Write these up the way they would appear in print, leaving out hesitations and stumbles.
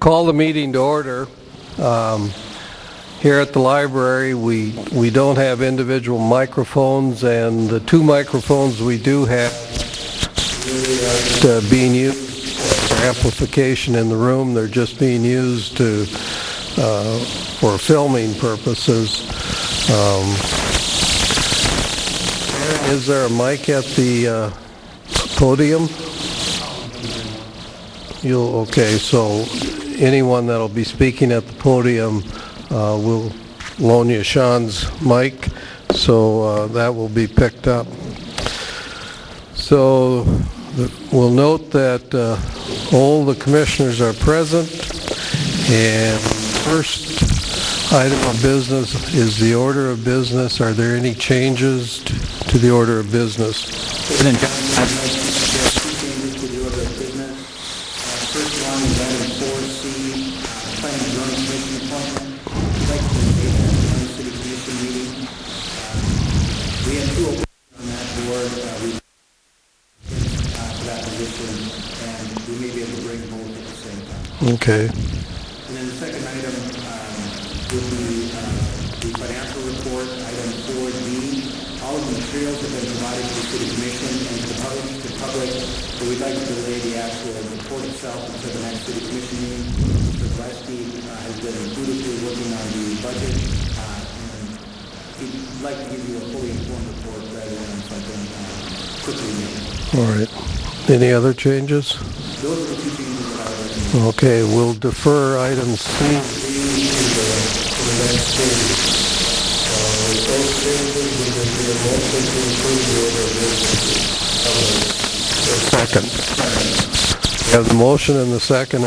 Call the meeting to order. Here at the library, we don't have individual microphones, and the two microphones we do have being used for amplification in the room. They're just being used for filming purposes. Is there a mic at the podium? Okay, so anyone that'll be speaking at the podium will loan you Sean's mic, so that will be picked up. So we'll note that all the commissioners are present, and first item of business is the order of business. Are there any changes to the order of business? President Johnson, I'd like to suggest two changes to the order of business. First one is item 4C, planning and zoning commission appointment. I'd like to make that on the city commission meeting. We have two openings on that board. For that position, and we may be able to bring both at the same time. Okay. And then the second item would be the financial report, item 4D. All of the materials have been provided to the city commission and to the public, so we'd like to delay the actual report itself until the next city commission meeting. Mr. Gillespie has been dutifully working on the budget, and he'd like to give you a fully informed report rather than something quickly made. All right. Any other changes? Those are the two changes that I would recommend. Okay, we'll defer item C to the next meeting. With those changes, we will do a motion to approve the order of business. Second. We have the motion and the second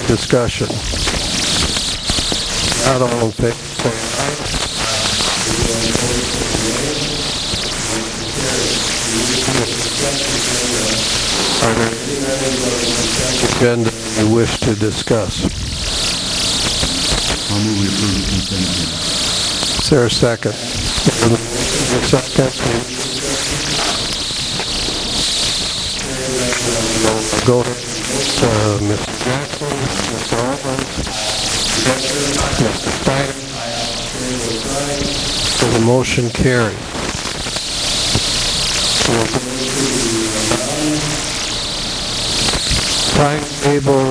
discussion. Not all in favor, say aye. Are there any items on the consent agenda you wish to discuss? I'll move we approve the consent agenda. Is there a second? Go ahead. Mr. Jackson, Mr. Altman, Mr. Steiner. So the motion carried. Timetable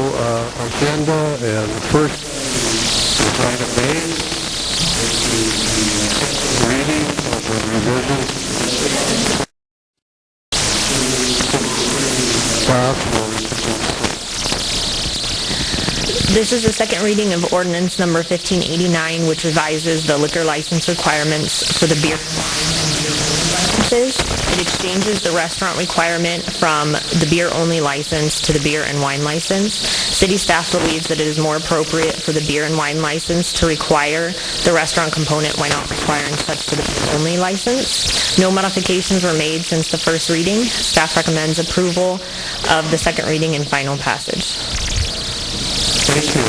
agenda, and first is item A, reading of the revisions. This is the second reading of ordinance number 1589, which revises the liquor license requirements for the beer licenses. It exchanges the restaurant requirement from the beer-only license to the beer and wine license. City staff believes that it is more appropriate for the beer and wine license to require the restaurant component while not requiring such for the beer-only license. No modifications were made since the first reading. Staff recommends approval of the second reading and final passage. Thank you.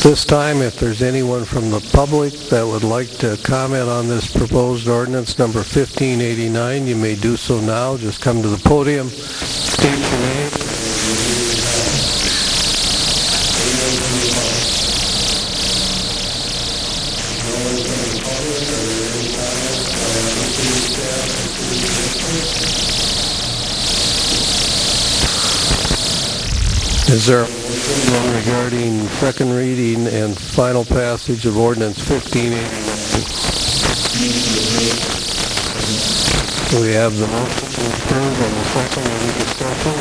This time, if there's anyone from the public that would like to comment on this proposed ordinance number 1589, you may do so now. Just come to the podium, state your name. Is there a motion regarding second reading and final passage of ordinance 1589? We have the motion to approve and the second reading discussion.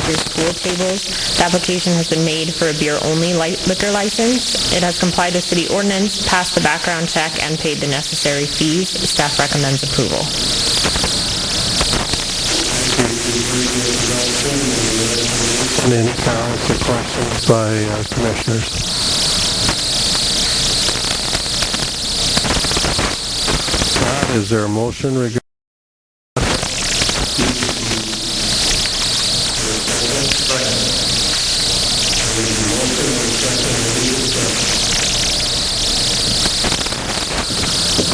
School tables. The application has been made for a beer-only liquor license. It has complied with city ordinance, passed the background check, and paid the necessary fees. Staff recommends approval. Any comments or questions by commissioners? Is there a motion regarding?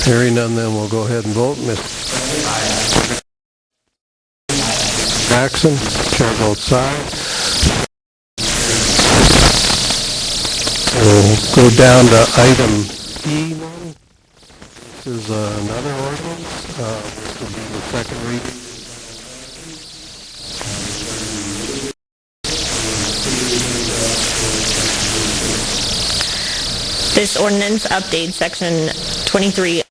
Hearing none, then we'll go ahead and vote. Mr. Jackson, chair votes aye. We'll go down to item E. This is another ordinance. This will be the second reading. This ordinance updates section 23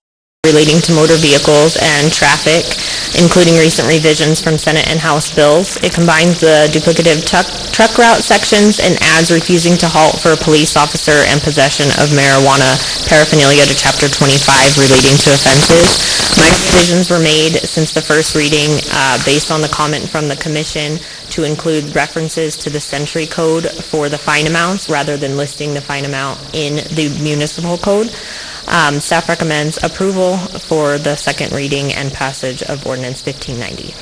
relating to motor vehicles and traffic, including recent revisions from Senate and House bills. It combines the duplicative truck route sections and adds refusing to halt for a police officer and possession of marijuana paraphernalia to Chapter 25 relating to offenses. Minor revisions were made since the first reading based on the comment from the Commission to include references to the Century Code for the fine amounts rather than listing the fine amount in the municipal code. Staff recommends approval for the second reading and passage of Ordinance 1590.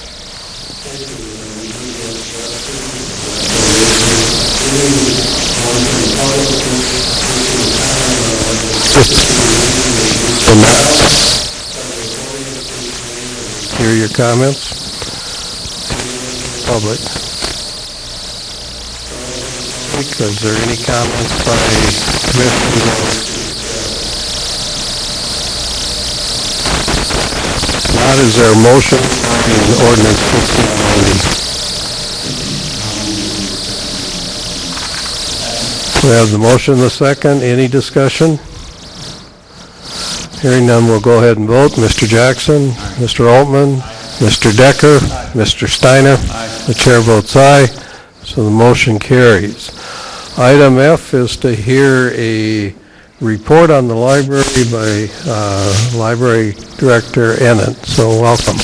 Hear your comments. Public. Is there any comments by commissioners? Not, is there a motion in ordinance 1590? We have the motion, the second. Any discussion? Hearing none, we'll go ahead and vote. Mr. Jackson, Mr. Altman, Mr. Decker, Mr. Steiner. The chair votes aye, so the motion carries. Item F is to hear a report on the library by Library Director Ennet. So welcome.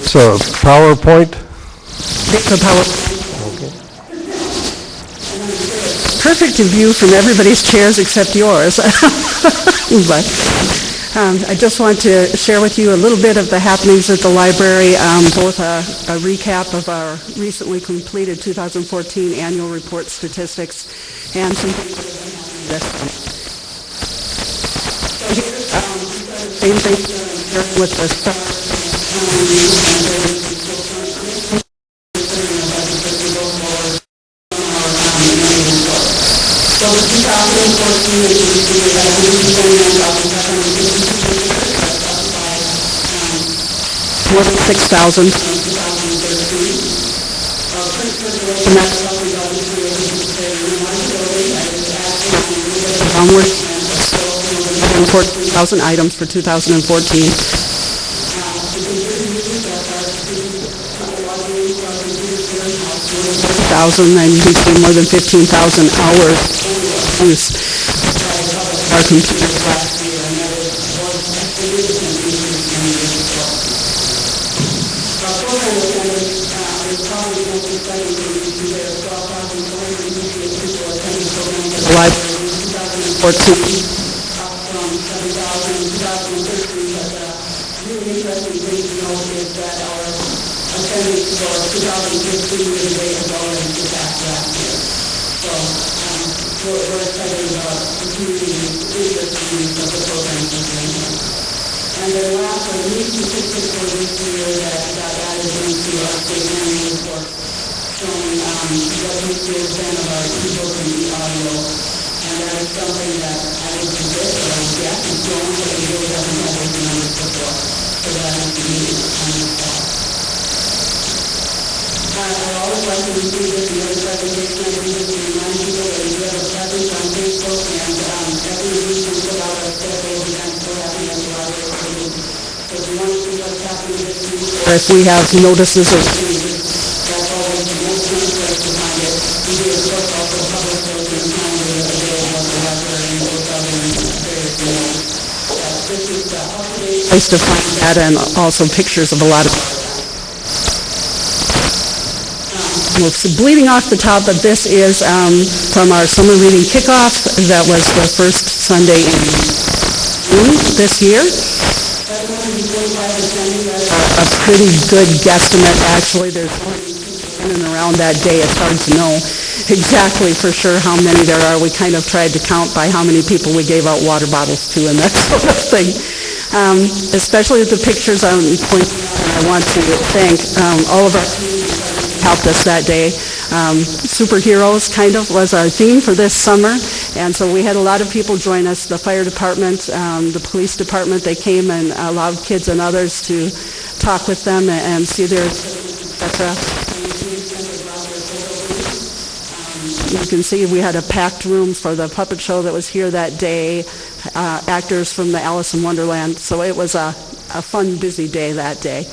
So PowerPoint? The PowerPoint. Perfect view from everybody's chairs except yours. But I just want to share with you a little bit of the happenings at the library, both a recap of our recently completed 2014 annual report statistics and some things that have been happening. Same thing with the stuff. So 2014, we had more than 6,000 from 2013. And that's onward, 14,000 items for 2014. And you can see more than 15,000 hours use our computers last year, and that is our program attendance is probably the most exciting thing you can do. So approximately 258 people attending programs at the library in 2014, up from 7,000 in 2013. But the really interesting thing to note is that our attendance for 2015 year-to-date has already surpassed last year. So we're excited about continuing interest in use of the programs we're doing here. And then last, a new statistic for this year that got added into our state annual report showing what this year has been of our e-book and e-audio. And that is something that I didn't predict, but I would guess is growing, but we really haven't had those numbers before. So that is the new on this fall. I always like to include this in every presentation I do this to remind people that we do have a presence on Facebook, and every week we put out a schedule of events we're having at the library. So if you want to see what's happening this week, or if we have notices or changes, that's always the most place to find it. We do, of course, also publish those in the calendar available at the library and those other various ways. This is the up-to-date place to find that, and also pictures of a lot of bleeding off the top, but this is from our summer reading kickoff. That was the first Sunday in June this year. A pretty good guesstimate, actually. There's in and around that day. It's hard to know exactly for sure how many there are. We kind of tried to count by how many people we gave out water bottles to and that sort of thing. Especially with the pictures I'm pointing out, and I want to thank all of our teams that helped us that day. Superheroes kind of was our theme for this summer, and so we had a lot of people join us. The fire department, the police department, they came and allowed kids and others to talk with them and see their, etc. You can see we had a packed room for the puppet show that was here that day, actors from the Alice in Wonderland, so it was a fun, busy day that day.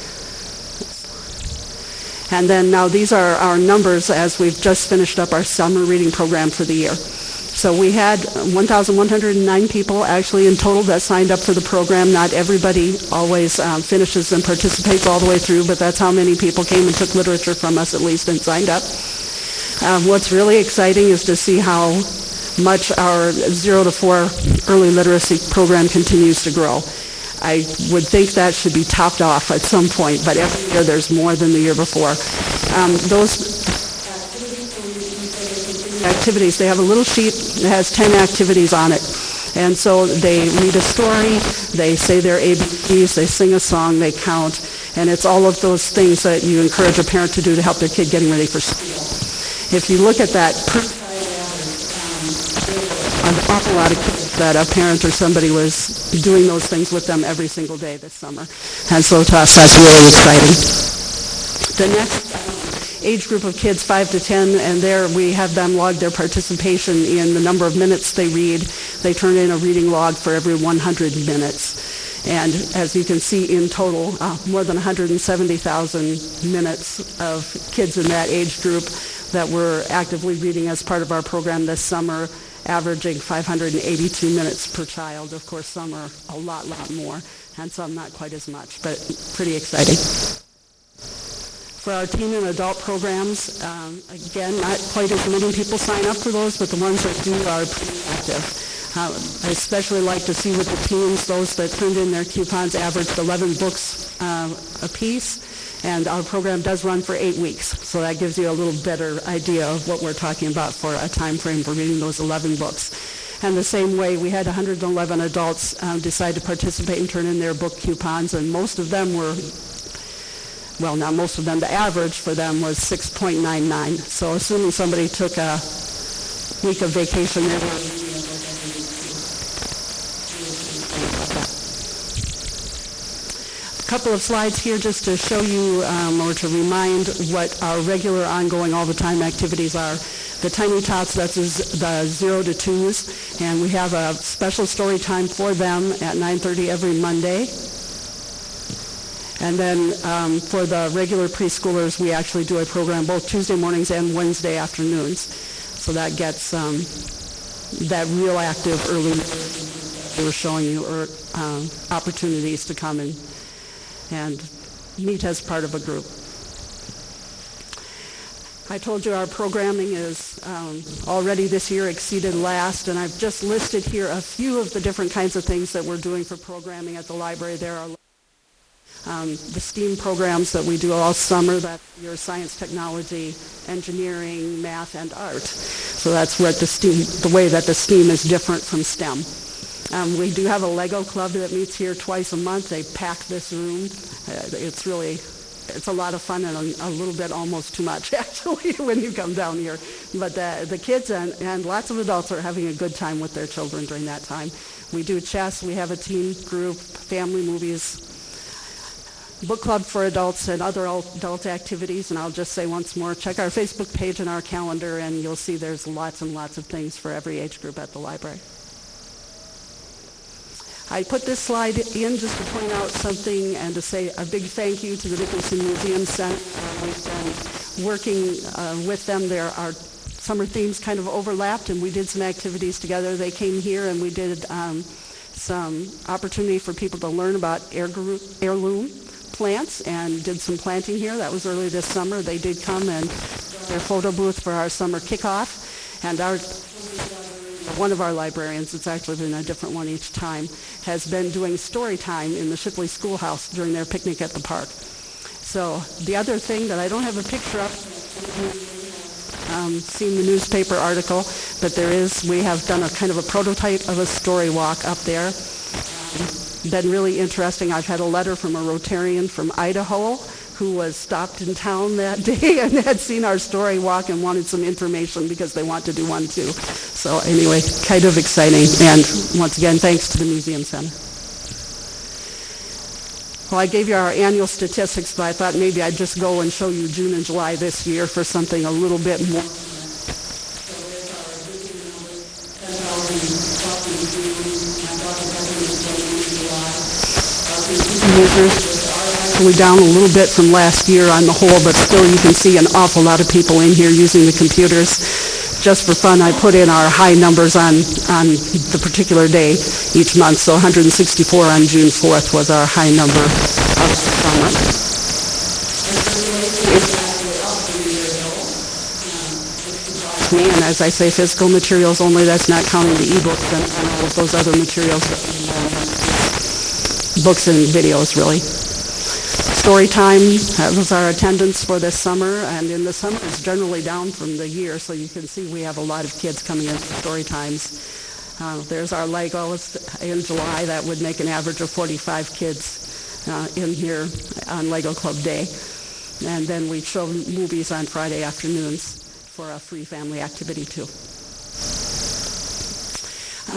And then now these are our numbers as we've just finished up our summer reading program for the year. So we had 1,109 people actually in total that signed up for the program. Not everybody always finishes and participates all the way through, but that's how many people came and took literature from us at least and signed up. What's really exciting is to see how much our 0 to 4 early literacy program continues to grow. I would think that should be topped off at some point, but every year there's more than the year before. Those activities, they have a little sheet that has 10 activities on it. And so they read a story, they say their ABCs, they sing a song, they count, and it's all of those things that you encourage a parent to do to help their kid getting ready for school. If you look at that, an awful lot of kids that a parent or somebody was doing those things with them every single day this summer. And so to us, that's really exciting. The next age group of kids, 5 to 10, and there we have them log their participation in the number of minutes they read. They turn in a reading log for every 100 minutes. And as you can see in total, more than 170,000 minutes of kids in that age group that were actively reading as part of our program this summer, averaging 582 minutes per child. Of course, some are a lot more, and some not quite as much, but pretty exciting. For our teen and adult programs, again, not quite as many people sign up for those, but the ones that do are pretty active. I especially like to see with the teens, those that turned in their coupons averaged 11 books a piece. And our program does run for 8 weeks, so that gives you a little better idea of what we're talking about for a time frame for reading those 11 books. And the same way, we had 111 adults decide to participate and turn in their book coupons, and most of them were, well, not most of them, the average for them was 6.99. So assuming somebody took a week of vacation, they were couple of slides here just to show you or to remind what our regular ongoing all the time activities are. The Tiny Tots, that's the 0 to 2s, and we have a special story time for them at 9:30 every Monday. And then for the regular preschoolers, we actually do a program both Tuesday mornings and Wednesday afternoons. So that gets that real active early we were showing you opportunities to come and meet as part of a group. I told you our programming is already this year exceeded last, and I've just listed here a few of the different kinds of things that we're doing for programming at the library. There are the STEAM programs that we do all summer. That's your science, technology, engineering, math, and art. So that's what the way that the STEAM is different from STEM. We do have a Lego club that meets here twice a month. They pack this room. It's a lot of fun and a little bit almost too much, actually, when you come down here. But the kids and lots of adults are having a good time with their children during that time. We do chess. We have a teen group, family movies, book club for adults, and other adult activities. And I'll just say once more, check our Facebook page and our calendar, and you'll see there's lots and lots of things for every age group at the library. I put this slide in just to point out something and to say a big thank you to the Dickinson Museum Center. We've been working with them. Our summer themes kind of overlapped, and we did some activities together. They came here, and we did some opportunity for people to learn about heirloom plants and did some planting here. That was early this summer. They did come and their photo booth for our summer kickoff. And our one of our librarians, it's actually been a different one each time, has been doing story time in the Shipley Schoolhouse during their picnic at the park. So the other thing that I don't have a picture of, seen the newspaper article, but we have done a kind of a prototype of a story walk up there. Been really interesting. I've had a letter from a Rotarian from Idaho who was stopped in town that day and had seen our story walk and wanted some information because they want to do one too. So anyway, kind of exciting. And once again, thanks to the Museum Center. Well, I gave you our annual statistics, but I thought maybe I'd just go and show you June and July this year for something a little bit more. We're down a little bit from last year on the whole, but still you can see an awful lot of people in here using the computers. Just for fun, I put in our high numbers on the particular day each month. So 164 on June 4th was our high number of the summer. And as I say, physical materials only. That's not counting the e-books and all of those other materials, books and videos, really. Story time, that was our attendance for this summer, and in the summer it's generally down from the year, so you can see we have a lot of kids coming in for story times. There's our Legos in July. That would make an average of 45 kids in here on Lego Club Day. And then we show movies on Friday afternoons for a free family activity too.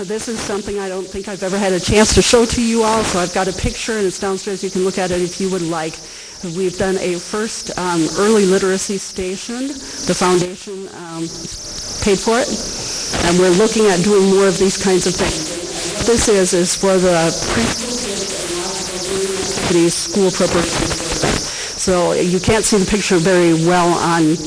This is something I don't think I've ever had a chance to show to you all, so I've got a picture and it's downstairs. You can look at it if you would like. We've done a first early literacy station. The foundation paid for it, and we're looking at doing more of these kinds of things. What this is for the preschool kids school preparation. So you can't see the picture very well on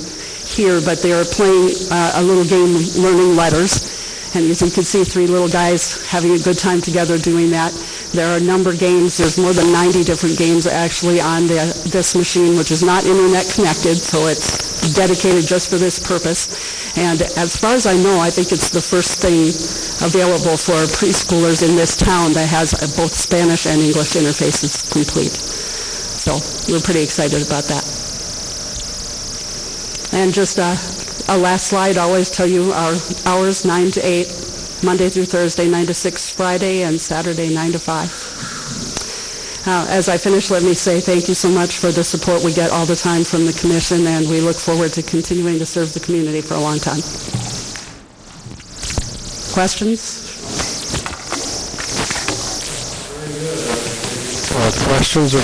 here, but they are playing a little game learning letters. And as you can see, 3 little guys having a good time together doing that. There are a number of games. There's more than 90 different games actually on this machine, which is not internet connected, so it's dedicated just for this purpose. And as far as I know, I think it's the first thing available for preschoolers in this town that has both Spanish and English interfaces complete. So we're pretty excited about that. And just a last slide, I always tell you our hours 9 to 8, Monday through Thursday, 9 to 6 Friday, and Saturday 9 to 5. As I finish, let me say thank you so much for the support we get all the time from the Commission, and we look forward to continuing to serve the community for a long time. Questions? Questions?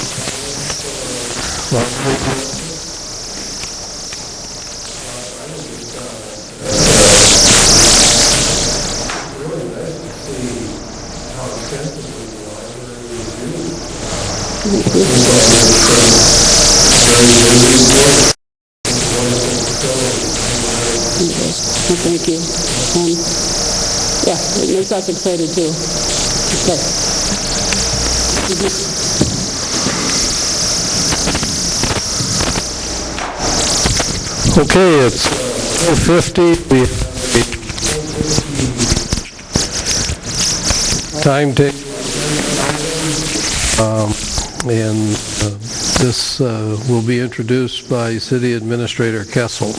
Thank you. Yeah, it makes us excited too. Okay, it's 4:50. Time to and this will be introduced by City Administrator Kessel.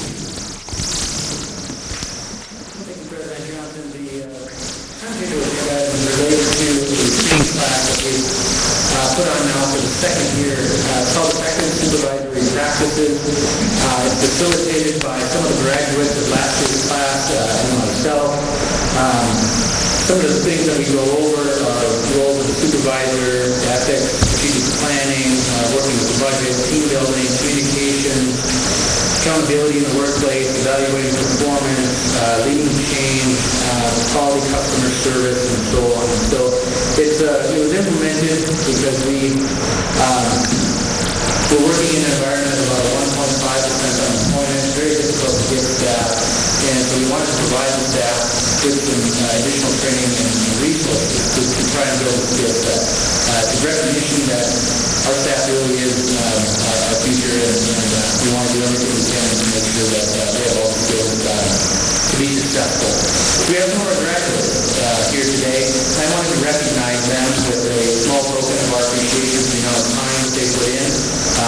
Put on now for the second year, called Effective Supervisory Practices. It's facilitated by some of the graduates of last year's class and myself. Some of the things that we go over are roles of the supervisor, ethics, strategic planning, working with the budget, team building, communication, accountability in the workplace, evaluating performance, leading change, quality customer service, and so on. So it was implemented because we're working in an environment of about 1.5% unemployment. It's very difficult to get staff, and so we wanted to provide the staff with some additional training and resources to try and build a skill set. It's a recognition that our staff really is our future, and we want to do everything we can to make sure that they have all the skills to be successful. We have more graduates. today. I wanted to recognize them with a small token of our appreciation for the amount of time that they put in.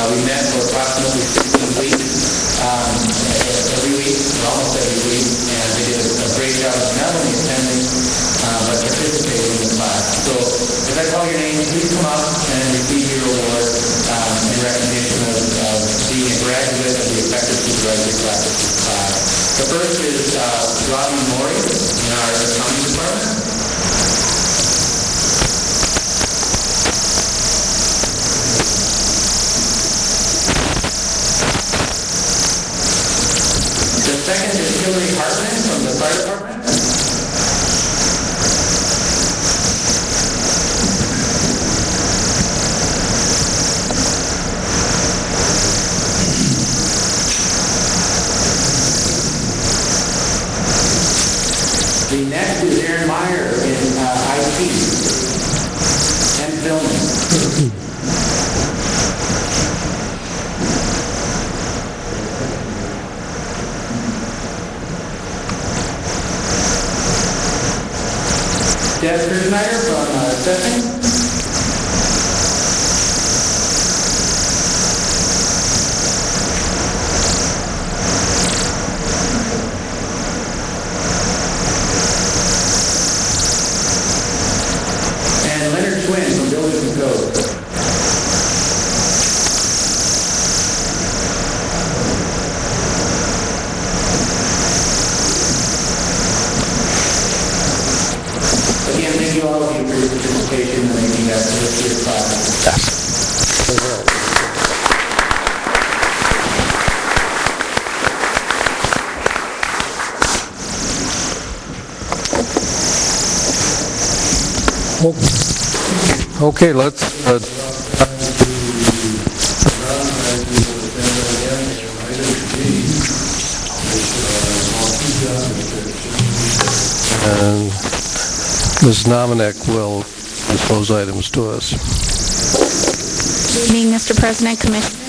We met for approximately 16 weeks, every week, or almost every week, and they did a great job of not only attending, but participating in the class. So as I call your name, please come up and receive your award in recognition of being a graduate of the Effective Supervisory Practices class. The first is Robbie Mori in our accounting department. The second is Hillary Hartman from the fire department. The next is Aaron Meyer in IT and filming. Deb Schneider from assessing. And Leonard Twin from Buildings and Code. Again, thank you all of you for your participation in making that this year's class. Okay, let's and Ms. Nominack will dispose items to us. Good evening, Mr. President, Commissioners.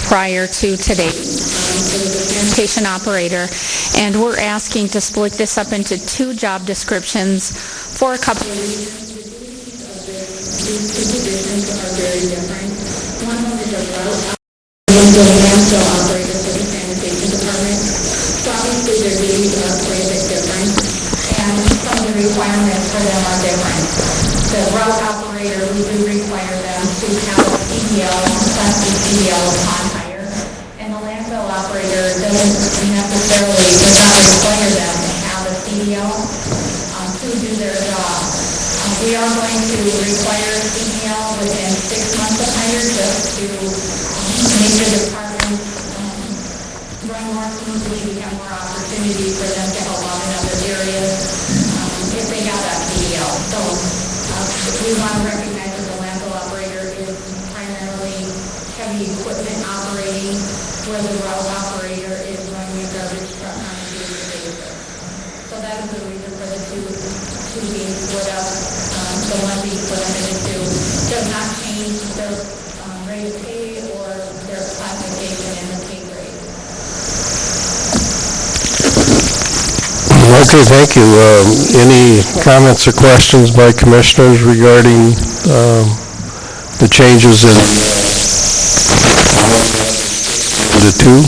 Prior to today, for the sanitation operator, and we're asking to split this up into two job descriptions for a couple of reasons. These two positions are very different. One of them is a route landfill operator for the sanitation department. So obviously their duties are quite a bit different, and some of the requirements for them are different. The route operator, we do require them to have a CDL, Class B CDL upon hire, and the landfill operator doesn't necessarily, does not require them to have a CDL to do their job. We are going to require a CDL within 6 months of hire just to make the department run more smoothly. We have more opportunities for them to help out in other areas if they have that CDL. So we want to recognize that the landfill operator is primarily heavy equipment operating, where the route operator is running a garbage truck on a daily basis. So that is the reason for the two being split up. The one being split up into two does not change their rate of pay or their classification in the pay grade. Okay, thank you. Any comments or questions by commissioners regarding the changes in the two?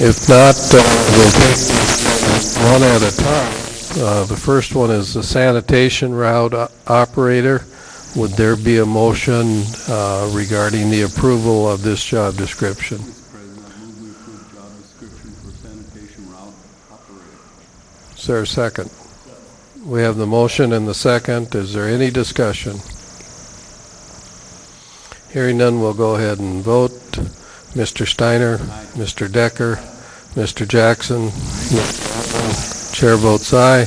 If not, we'll take one at a time. The first one is the sanitation route operator. Would there be a motion regarding the approval of this job description? Mr. President, I move we approve job description for sanitation route operator. Is there a second? We have the motion and the second. Is there any discussion? Hearing none, we'll go ahead and vote. Mr. Steiner, Aye. Mr. Decker, Mr. Jackson. Chair votes aye.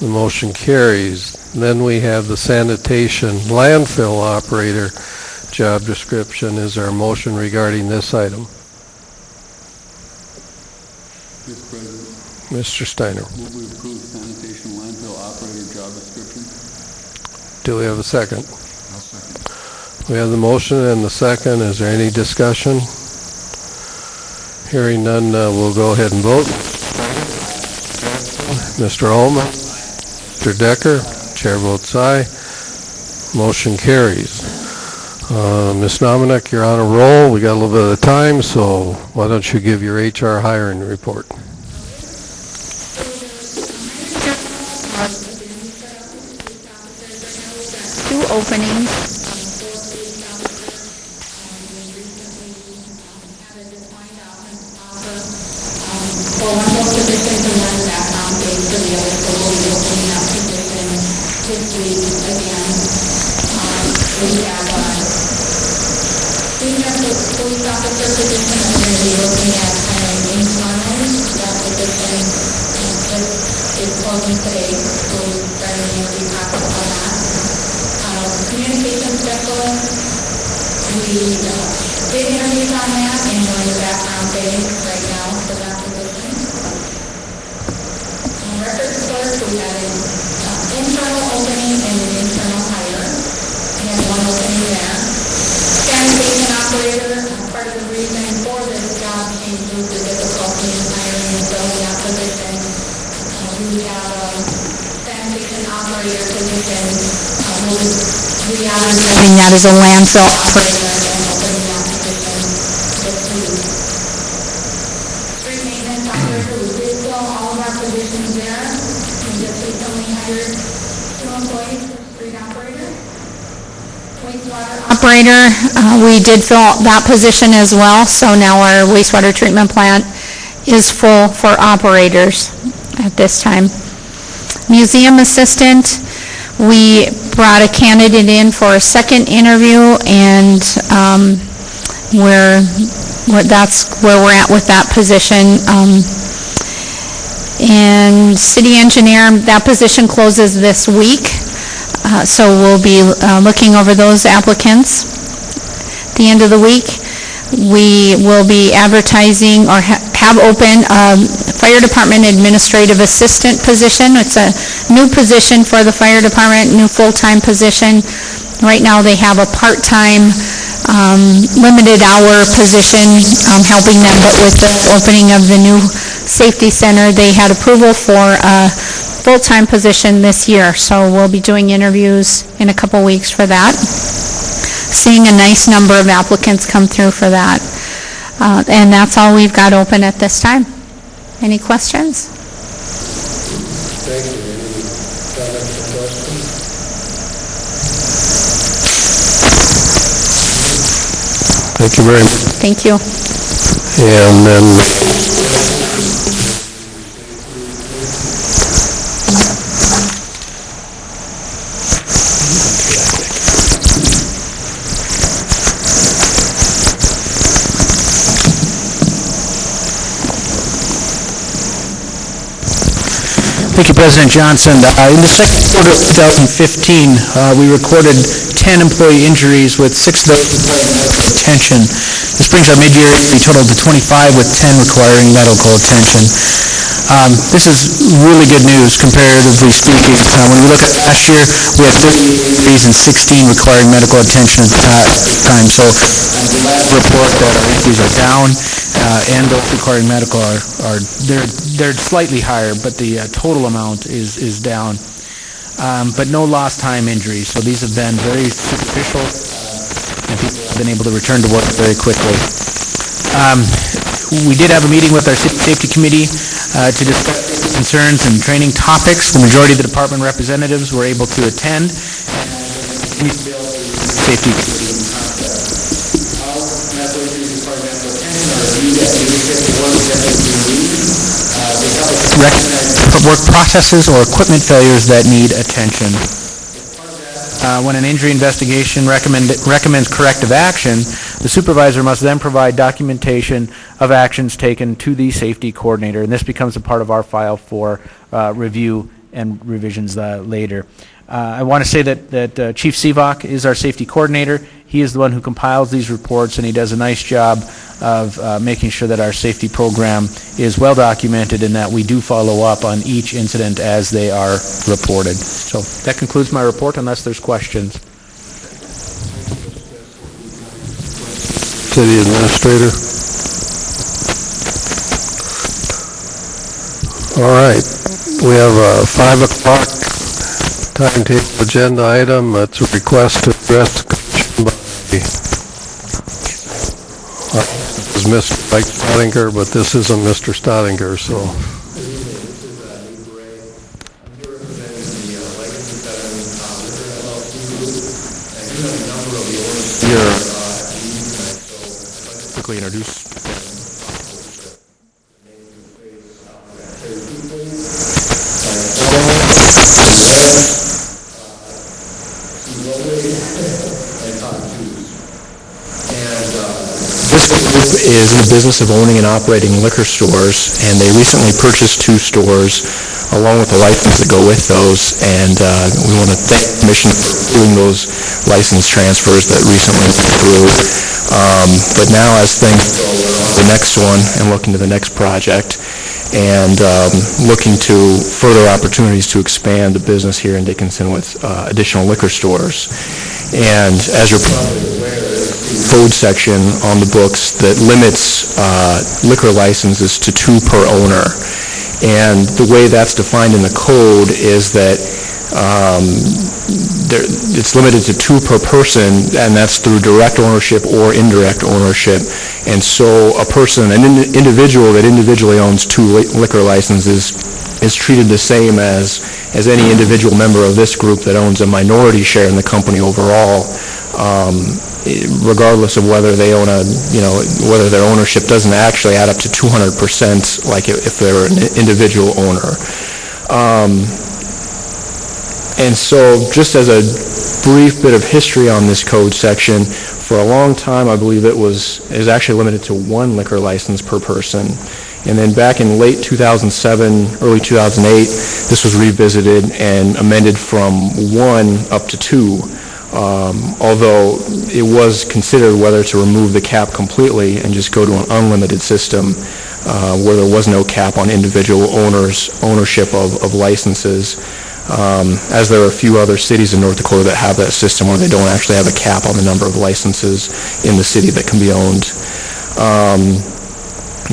The motion carries. Then we have the sanitation landfill operator job description. Is there a motion regarding this item? Mr. President, Mr. Steiner. move we approve sanitation landfill operator job description. Do we have a second? I'll second. We have the motion and the second. Is there any discussion? Hearing none, we'll go ahead and vote. Mr. Holman? Mr. Decker? Chair votes aye. Motion carries. Ms. Nominack, you're on a roll. We got a little bit of time, so why don't you give your HR hiring report? Two openings. For one more position and one background page for the other, so we'll be opening up position this week again. We have police officer position, and we're going to be looking at hiring internally. That position is closing today, so we're starting to interview process on that. Communication specialist, we did interviews on that, and we're in the background phase right now for that position. Record clerk, we had an internal opening and an internal hire. We had one opening there. Sanitation operator, part of the reason for this job change was the difficulty in hiring and filling that position. We have a sanitation operator position. We'll be re-advertising that as a landfill operator and opening that position this week. Street maintenance operator, we did fill all of our positions there. We just recently hired 2 employees for street operator. Wastewater operator, we did fill that position as well, so now our wastewater treatment plant is full for operators at this time. Museum assistant, we brought a candidate in for a second interview, and that's where we're at with that position. And city engineer, that position closes this week, so we'll be looking over those applicants at the end of the week. We will be advertising or have open fire department administrative assistant position. It's a new position for the fire department, new full-time position. Right now they have a part-time limited hour position helping them, but with the opening of the new safety center, they had approval for a full-time position this year. So we'll be doing interviews in a couple weeks for that. Seeing a nice number of applicants come through for that. And that's all we've got open at this time. Any questions? Thank you. Any comments or questions? Thank you very much. Thank you. And then Thank you, President Johnson. In the second quarter of 2015, we recorded 10 employee injuries with 6 of those requiring medical attention. This brings our mid-year injury total to 25 with 10 requiring medical attention. This is really good news, comparatively speaking. When we look at last year, we had 38 injuries and 16 requiring medical attention at the time. So I'm glad to report that our injuries are down, and those requiring medical are they're slightly higher, but the total amount is down. But no lost time injuries. So these have been very superficial, and people have been able to return to work very quickly. We did have a meeting with our City Safety Committee to discuss concerns and training topics. The majority of the department representatives were able to attend. We built a safety committee in concept. All medical injuries require medical attention are reviewed at leadership board meetings. They help us recognize work processes or equipment failures that need attention. When an injury investigation recommends corrective action, the supervisor must then provide documentation of actions taken to the safety coordinator, and this becomes a part of our file for review and revisions later. I want to say that Chief Sivak is our safety coordinator. He is the one who compiles these reports, and he does a nice job of making sure that our safety program is well documented and that we do follow up on each incident as they are reported. So that concludes my report unless there's questions. City Administrator. All right, we have a 5 o'clock timetable agenda item. It's a request to address the commission by is Mr. Mike Stottinger, but this isn't Mr. Stottinger, so. Here, quickly introduce. This group is in the business of owning and operating liquor stores, and they recently purchased 2 stores along with the license that go with those, and we want to thank the Commission for doing those license transfers that recently went through. But now as things go, we're on to the next one and looking to the next project, and looking to further opportunities to expand the business here in Dickinson with additional liquor stores. And as you're probably aware, code section on the books that limits liquor licenses to 2 per owner. And the way that's defined in the code is that it's limited to 2 per person, and that's through direct ownership or indirect ownership. And so a person, an individual that individually owns 2 liquor licenses is treated the same as any individual member of this group that owns a minority share in the company overall, regardless of whether they own whether their ownership doesn't actually add up to 200%, like if they're an individual owner. And so just as a brief bit of history on this code section, for a long time I believe it was actually limited to 1 liquor license per person. And then back in late 2007, early 2008, this was revisited and amended from 1 up to 2. Although it was considered whether to remove the cap completely and just go to an unlimited system where there was no cap on individual ownership of licenses, as there are a few other cities in North Dakota that have that system where they don't actually have a cap on the number of licenses in the city that can be owned.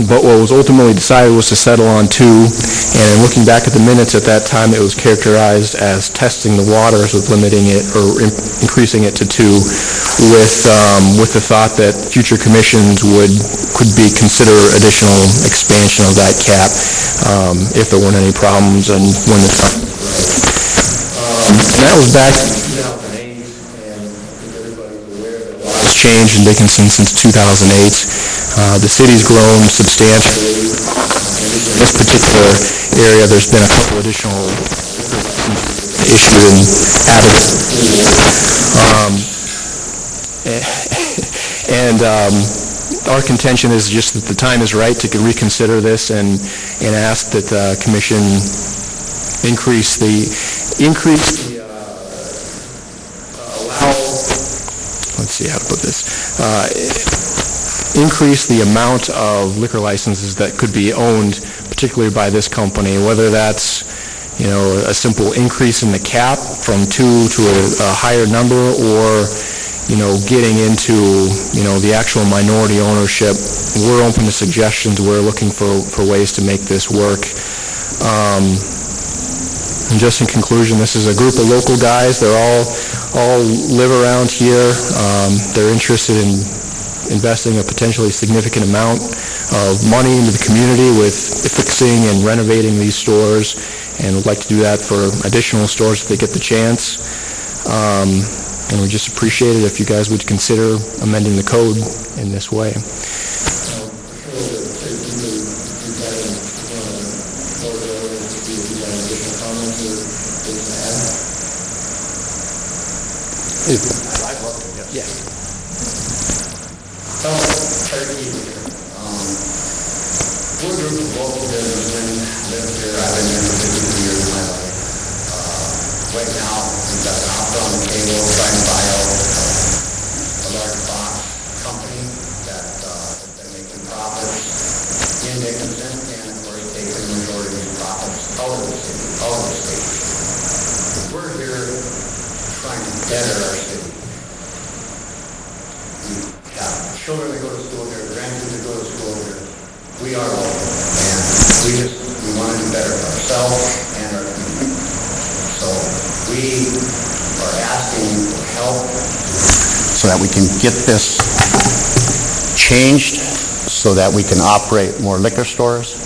But what was ultimately decided was to settle on 2, and in looking back at the minutes at that time, it was characterized as testing the waters with limiting it or increasing it to 2, with the thought that future commissions could consider additional expansion of that cap if there weren't any problems and when the time was right. And that was back in 2008, and I think everybody's aware that a lot has changed in Dickinson since 2008. The city's grown substantially. In this particular area, there's been a couple additional issued and added. Our contention is just that the time is right to reconsider this and ask that the commission increase the increase the amount of liquor licenses that could be owned, particularly by this company, whether that's, a simple increase in the cap from 2 to a higher number, or, getting into, the actual minority ownership. We're open to suggestions. We're looking for ways to make this work. And just in conclusion, this is a group of local guys. They're all live around here. They're interested in investing a potentially significant amount of money into the community with fixing and renovating these stores, and would like to do that for additional stores if they get the chance. And we just appreciate it if you guys would consider amending the code in this way. Yeah. We're a group of local businessmen, live here. I've been here for 52 years of my life. Right now, we've got an offer on the table trying to buy out a large box company that has been making profits in Dickinson, and of course taking the majority of these profits out of the city, out of the state. We're here trying to better our city. We have children that go to school here, grandkids that go to school here. We are local, and we want to do better for ourselves and our community. So we are asking for help so that we can get this changed, so that we can operate more liquor stores,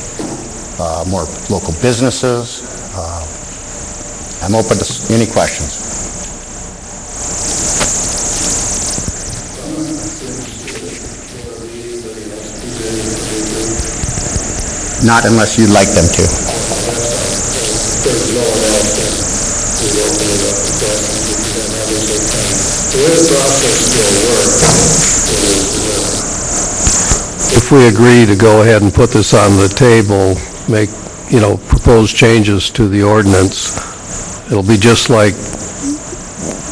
more local businesses. I'm open to any questions. Not unless you'd like them to. There's no one else that we open it up to questions and then everything. The way the process will work is, if we agree to go ahead and put this on the table, make, propose changes to the ordinance, it'll be just like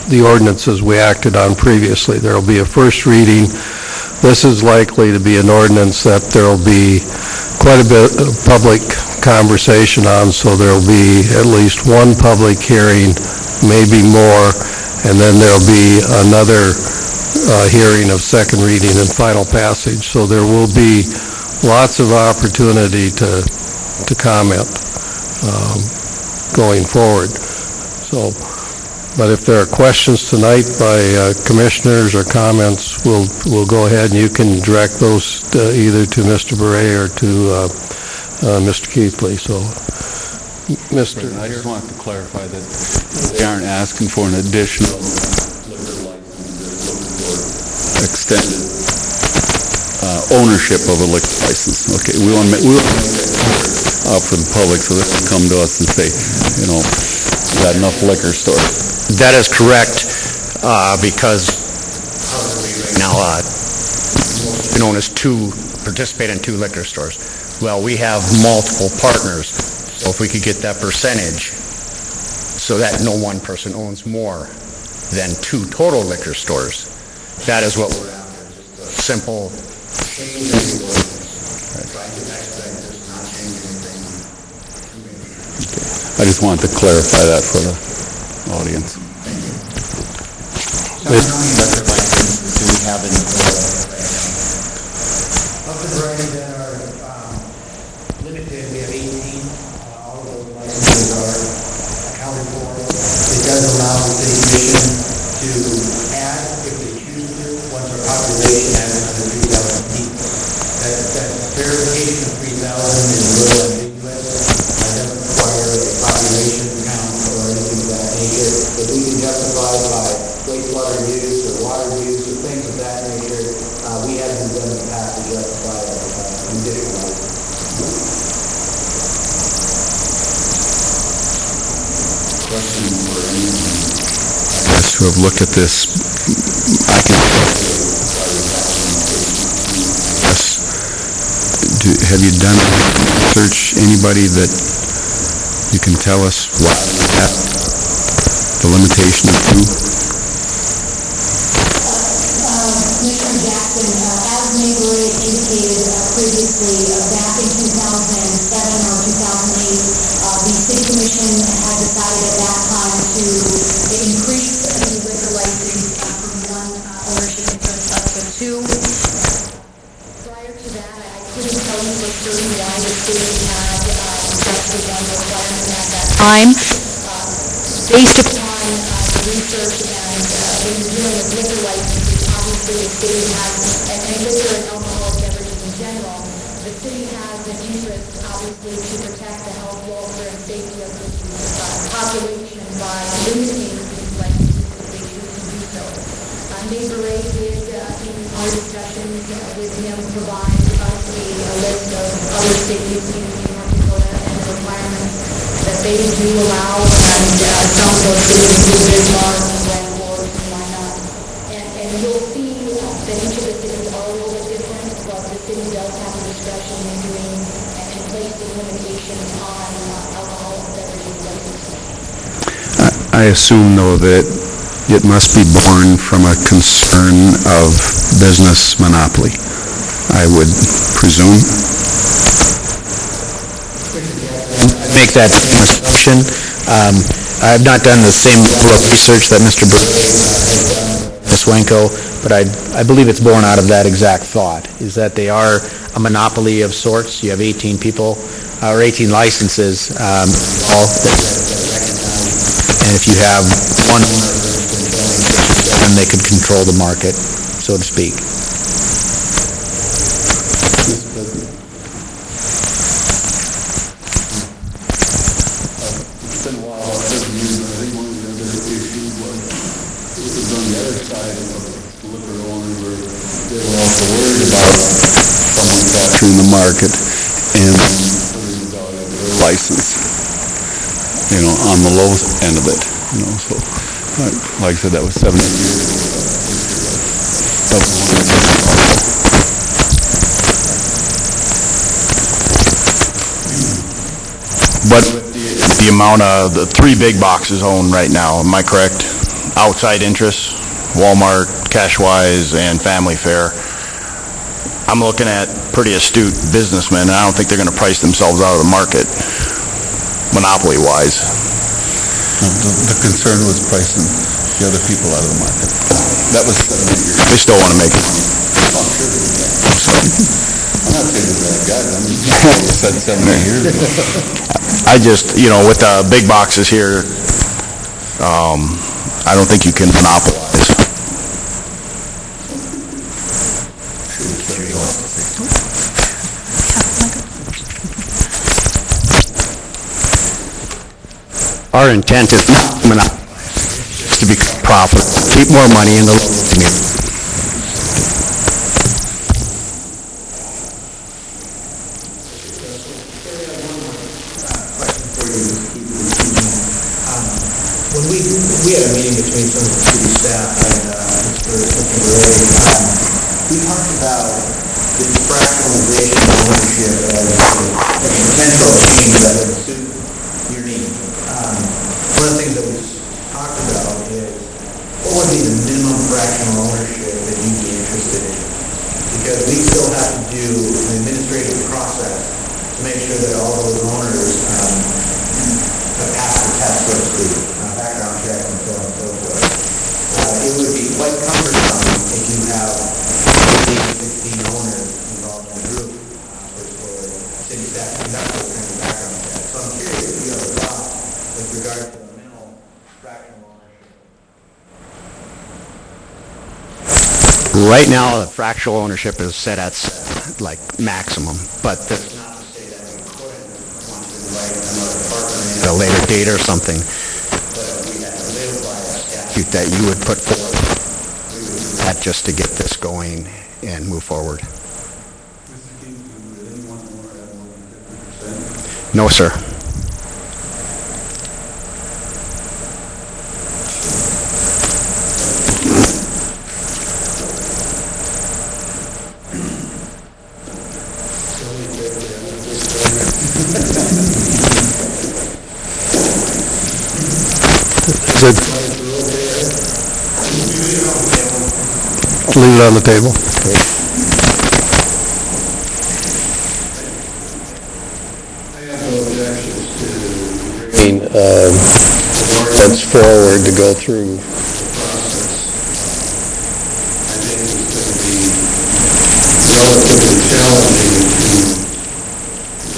the ordinances we acted on previously. There'll be a first reading. This is likely to be an ordinance that there'll be quite a bit of public conversation on, so there'll be at least one public hearing, maybe more, and then there'll be another hearing of second reading and final passage. So there will be lots of opportunity to comment going forward. So, but if there are questions tonight by commissioners or comments, we'll go ahead and you can direct those either to Mr. Beret or to Mr. Keithley. So, Mr. I just wanted to clarify that they aren't asking for an additional liquor license. They're looking for extended ownership of a liquor license. Okay, we want to make that for the public so they can come to us and say, we got enough liquor stores. That is correct, because now known as participate in two liquor stores. Well, we have multiple partners, so if we could get that percentage so that no one person owns more than two total liquor stores, that is what we're after. Just a simple change in the ordinance. Trying to expedite this, not change anything. I just wanted to clarify that for the audience. How many liquor licenses do we have in Of the variety that are limited, we have 18. All of those licenses are accounted for. It does allow the city commission to add, if they choose to, once our population has under 3,000 people. That verification of 3,000 is a little ambiguous. It doesn't require a population count or anything of that nature. If we can justify by wastewater use or water use or things of that nature, we have been done in the past to justify conditional license. Question for anyone who have looked at this. I can have you done research? Anybody that you can tell us why we have the limitation of two? Commissioner Jackson, as Neighbor indicated previously, back in 2007 or 2008, the City Commission had decided at that time to increase the liquor license from one ownership interest up to two. Prior to that, I couldn't tell you for certain why the city had just the one requirement at that time. Based upon research and when you're dealing with liquor licenses, obviously the city has, and liquor and alcoholic beverages in general, the city has an interest, obviously, to protect the health, welfare, and safety of the population by limiting these licenses if they choose to do so. Neighbor Ray did, in our discussions with him, provide us a list of other cities in North Dakota and the requirements that they do allow, and some of those cities do Bismarck, Glencore, and why not. And you'll see that each of the cities are a little bit different, but the city does have a discretion in doing and placing limitations on alcoholic beverages licenses. I assume, though, that it must be born from a concern of business monopoly, I would presume. Make that assumption. I've not done the same level of research that Mr. Burke has done in this Swenko, but I believe it's born out of that exact thought, is that they are a monopoly of sorts. You have 18 people, or 18 licenses, all and if you have one owner, then they could control the market, so to speak. It's been a while, I've heard you, but I think one of the other issues was, it was on the other side of the liquor owner where they were also worried about someone capturing the market and putting the value of their license, on the low end of it, so, like I said, that was 7 years ago. That was one of the But the amount of the 3 big boxes owned right now, am I correct? Outside interests, Walmart, Cashwise, and Family Fare. I'm looking at pretty astute businessmen, and I don't think they're going to price themselves out of the market, monopoly-wise. The concern was pricing the other people out of the market. That was 7 years. They still want to make it. I'm sure they did. I'm not saying they're bad guys, I'm just said 7 years ago. I just, with the big boxes here, I don't think you can monopolize. Our intent is not to monopolize, to become profitable, keep more money in the local community. When we had a meeting between some of the city staff and Mr. Ray, we talked about the fractionalization of ownership as a potential change that would suit your needs. One of the things that was talked about is what would be the minimum fractional ownership that you'd be interested in? Because we still have to do an administrative process to make sure that all those owners have passed the test, so to speak, background check and so on and so forth. It would be quite cumbersome if you have 15, 16 owners involved in a group for city staff to conduct those kinds of background checks. So I'm curious if you have a thought with regard to the minimal fractional ownership. Right now, the fractional ownership is set at maximum, but Not to say that we couldn't want to invite another partner in, at a later date or something but we have to live by a statute. that you would put forward, that just to get this going and move forward. Mr. King, would anyone more have more than 50%? No, sir. Leave it on the table. I have no objections to bringing ordinance forward to go through the process. I think it's going to be relatively challenging to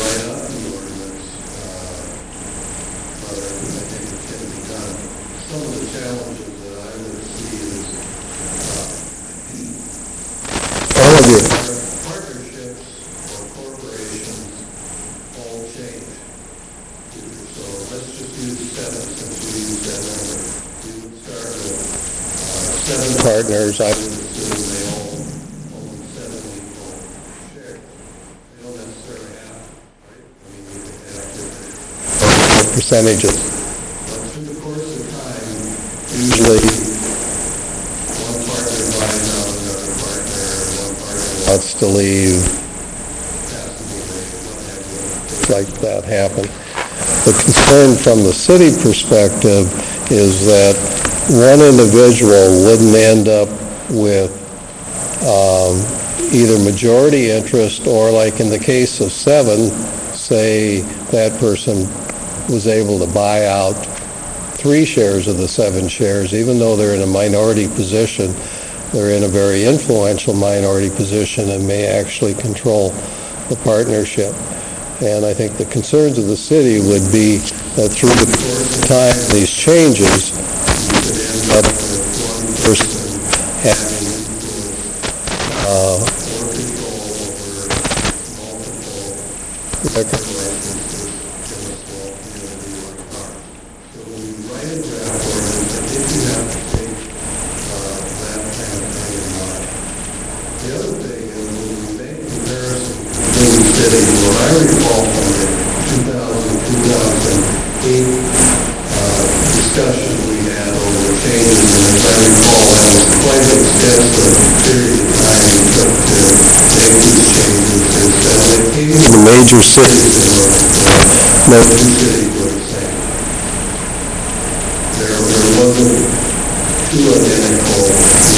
write up the ordinance, but I think it can be done. Some of the challenges that I would see is all of your partnerships or corporations all change. So let's just use 7 since we use that number. We would start with 7 partners. I would assume they all own 7 equal shares. They don't necessarily have to, right? I mean, you could have different percentages. But through the course of time, usually one partner buys out another partner, one partner wants to leave. Like that happen. The concern from the city perspective is that one individual wouldn't end up with either majority interest or, like in the case of 7, say that person was able to buy out 3 shares of the 7 shares, even though they're in a minority position, they're in a very influential minority position and may actually control the partnership. And I think the concerns of the city would be that through the course of time, these changes, you could end up with one person having more control over multiple liquor licenses in a small community like ours. So when you write a draft ordinance, I think you have to take that kind of thing in mind. The other thing is when we make comparisons between cities, what I recall from the 2008 discussion we had over the changes, and as I recall, that was quite an extensive period of time it took to make these changes. And when it came to the major cities, no two cities were the same. There wasn't two identical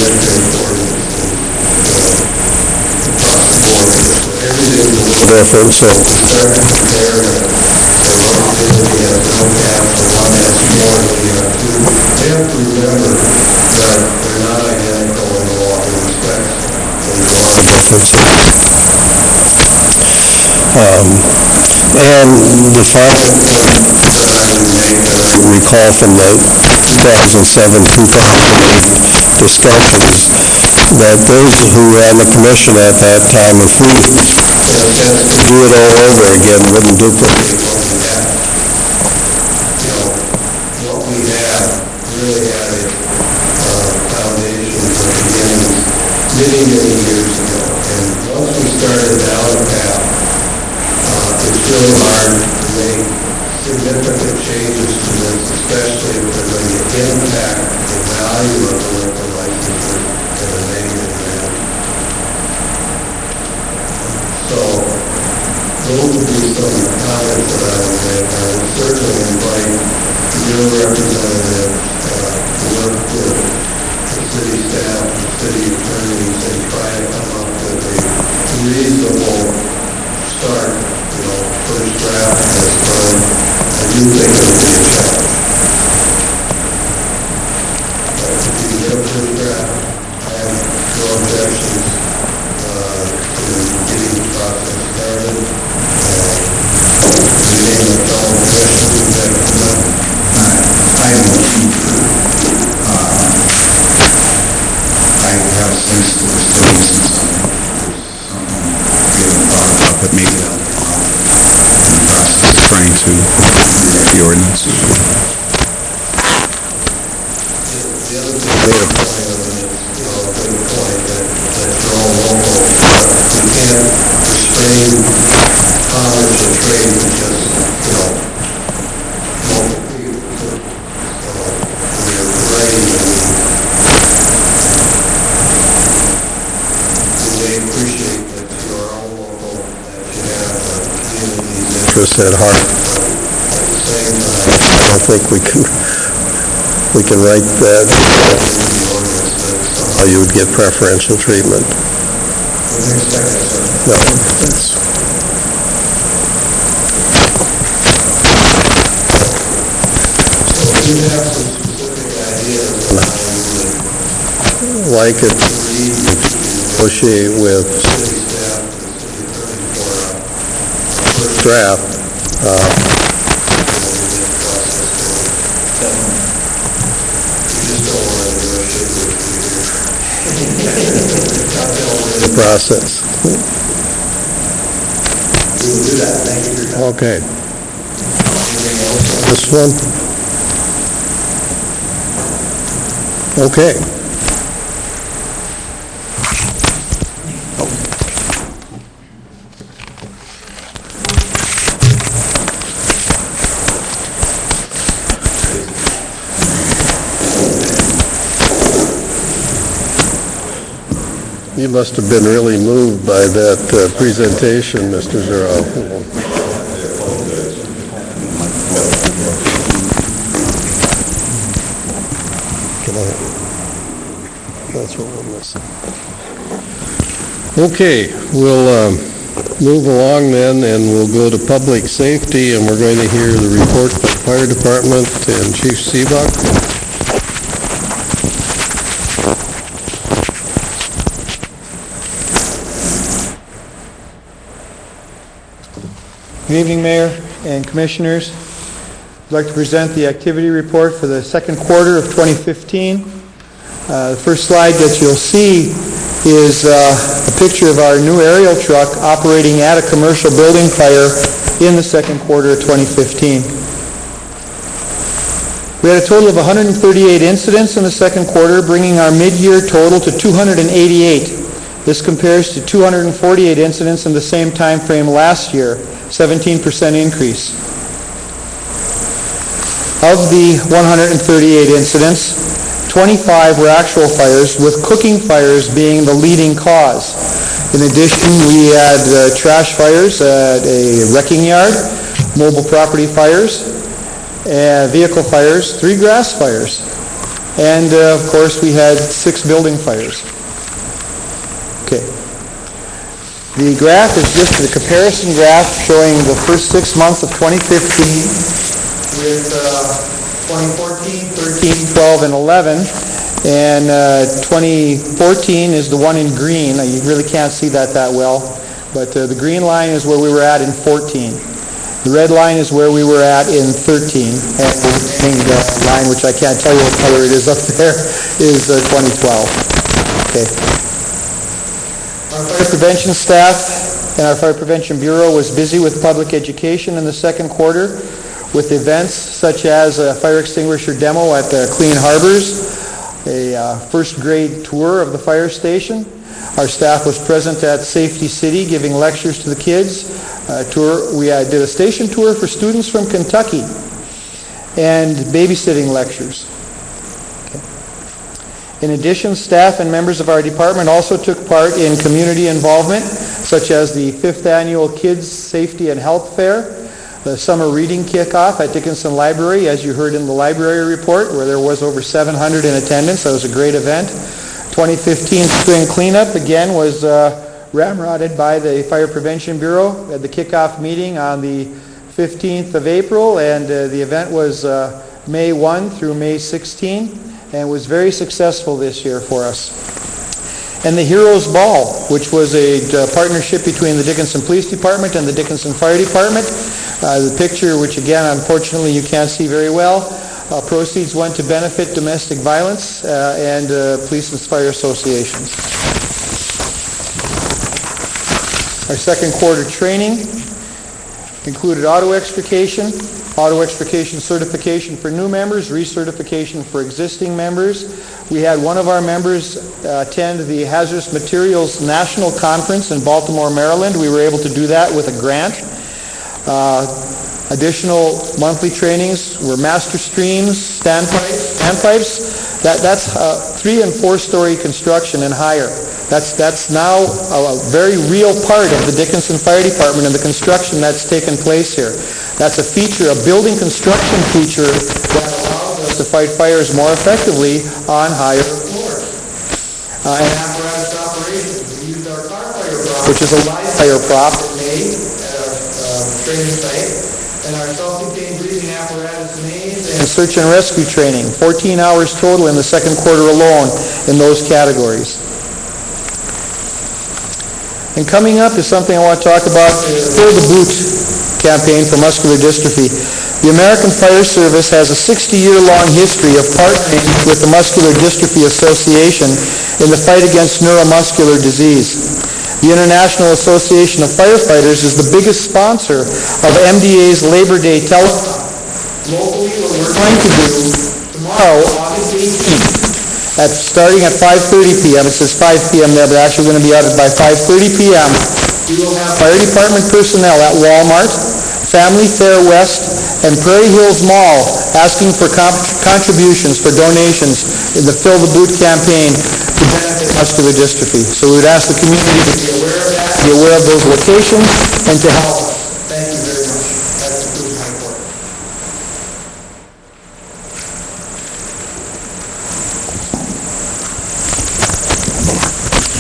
liquor ordinances across the board. Everything was a little different, so we started to compare one city has no cap, or one has more than the other. They have to remember that they're not identical in a lot of respects. There's a lot of differences. And the final point that I would make, that I recall from the 2007-2008 discussions, that those who ran the commission at that time, if we do it all over again, wouldn't duplicate what we had. You know, what we had really had a foundation for beginning many, many years ago. And once we started down the path, it's really hard to make significant changes to this, especially if they're going to impact the value of the liquor license in a negative manner. So, those would be some comments that I would make. I would certainly invite your representative to work with the city staff, the city attorneys, and try to come up with a reasonable start. First draft has burned. I do think it will be a challenge. But if you get a first draft, I have no objections to getting the process started. Meeting with all the questions that come up. I am a teacher. I have a sense for the studies and something we haven't thought about, but maybe that'll come out in the process of trying to rewrite the ordinance. The other thing I made a point of, and it's a good point, that you're all local, but you can't restrain commerce or trade with just, local people. So you're writing they appreciate that you are all local, that you have community's interests at heart. At the same time, I don't think we can write that in the ordinance that somehow you would get preferential treatment. No. So if you have some specific ideas on how you would like it to read, negotiate with city staff and city attorney for a first draft. The process. We will do that. Thank you for your time. Okay. Anything else on this one? Okay. You must have been really moved by that presentation, Mr. Zero. That's what we're missing. Okay, we'll move along then, and we'll go to public safety, and we're going to hear the report by the fire department and Chief Seabuck. Good evening, Mayor and Commissioners. I'd like to present the activity report for the second quarter of 2015. The first slide that you'll see is a picture of our new aerial truck operating at a commercial building fire in the second quarter of 2015. We had a total of 138 incidents in the second quarter, bringing our mid-year total to 288. This compares to 248 incidents in the same time frame last year, 17% increase. Of the 138 incidents, 25 were actual fires, with cooking fires being the leading cause. In addition, we had trash fires at a wrecking yard, mobile property fires, vehicle fires, 3 grass fires, and of course we had 6 building fires. Okay. The graph is just a comparison graph showing the first 6 months of 2015 with 2014, 13, 12, and 11. And 2014 is the one in green. You really can't see that well. But the green line is where we were at in 14. The red line is where we were at in 13. And the line, which I can't tell you what color it is up there, is 2012. Okay. Our fire prevention staff and our Fire Prevention Bureau was busy with public education in the second quarter with events such as a fire extinguisher demo at Clean Harbors, a first grade tour of the fire station. Our staff was present at Safety City giving lectures to the kids. We did a station tour for students from Kentucky and babysitting lectures. In addition, staff and members of our department also took part in community involvement, such as the 5th Annual Kids Safety and Health Fair, the summer reading kickoff at Dickinson Library, as you heard in the library report, where there was over 700 in attendance. That was a great event. 2015 spring cleanup, again, was ramrodded by the Fire Prevention Bureau at the kickoff meeting on the 15th of April, and the event was May 1 through May 16. And was very successful this year for us. And the Heroes Ball, which was a partnership between the Dickinson Police Department and the Dickinson Fire Department. The picture, which again, unfortunately, you can't see very well, proceeds went to benefit domestic violence and police and fire associations. Our second quarter training included auto extrication certification for new members, recertification for existing members. We had one of our members attend the Hazardous Materials National Conference in Baltimore, Maryland. We were able to do that with a grant. Additional monthly trainings were master streams, standpipes. That's 3- and 4-story construction and higher. That's now a very real part of the Dickinson Fire Department and the construction that's taken place here. That's a feature, a building construction feature that allows us to fight fires more effectively on higher floors. And apparatus operations. We used our car fire prop, which is a live fire prop made at our training site, and our self-contained breathing apparatus maze and search and rescue training. 14 hours total in the second quarter alone in those categories. And coming up is something I want to talk about, Fill the Boot campaign for muscular dystrophy. The American Fire Service has a 60-year-long history of partnering with the Muscular Dystrophy Association in the fight against neuromuscular disease. The International Association of Firefighters is the biggest sponsor of MDA's Labor Day telethon. Locally, what we're going to do tomorrow, August 18th, starting at 5:30 p.m. It says 5 p.m. there, but actually we're going to be out by 5:30 p.m. We will have fire department personnel at Walmart, Family Fair West, and Prairie Hills Mall asking for contributions, for donations in the Fill the Boot campaign to benefit muscular dystrophy. So we would ask the community to be aware of that, be aware of those locations, and to help. Thank you very much. That concludes my report.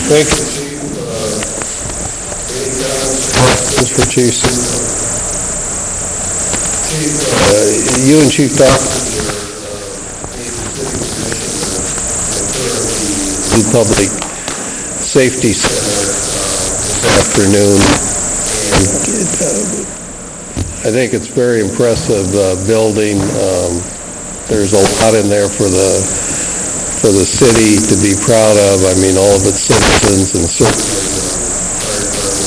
Thank you, Chief. Questions for Chief? Chief, you and Chief Dawson in Public Safety Center this afternoon. And I think it's very impressive building. There's a lot in there for the city to be proud of. I mean, all of its citizens and certainly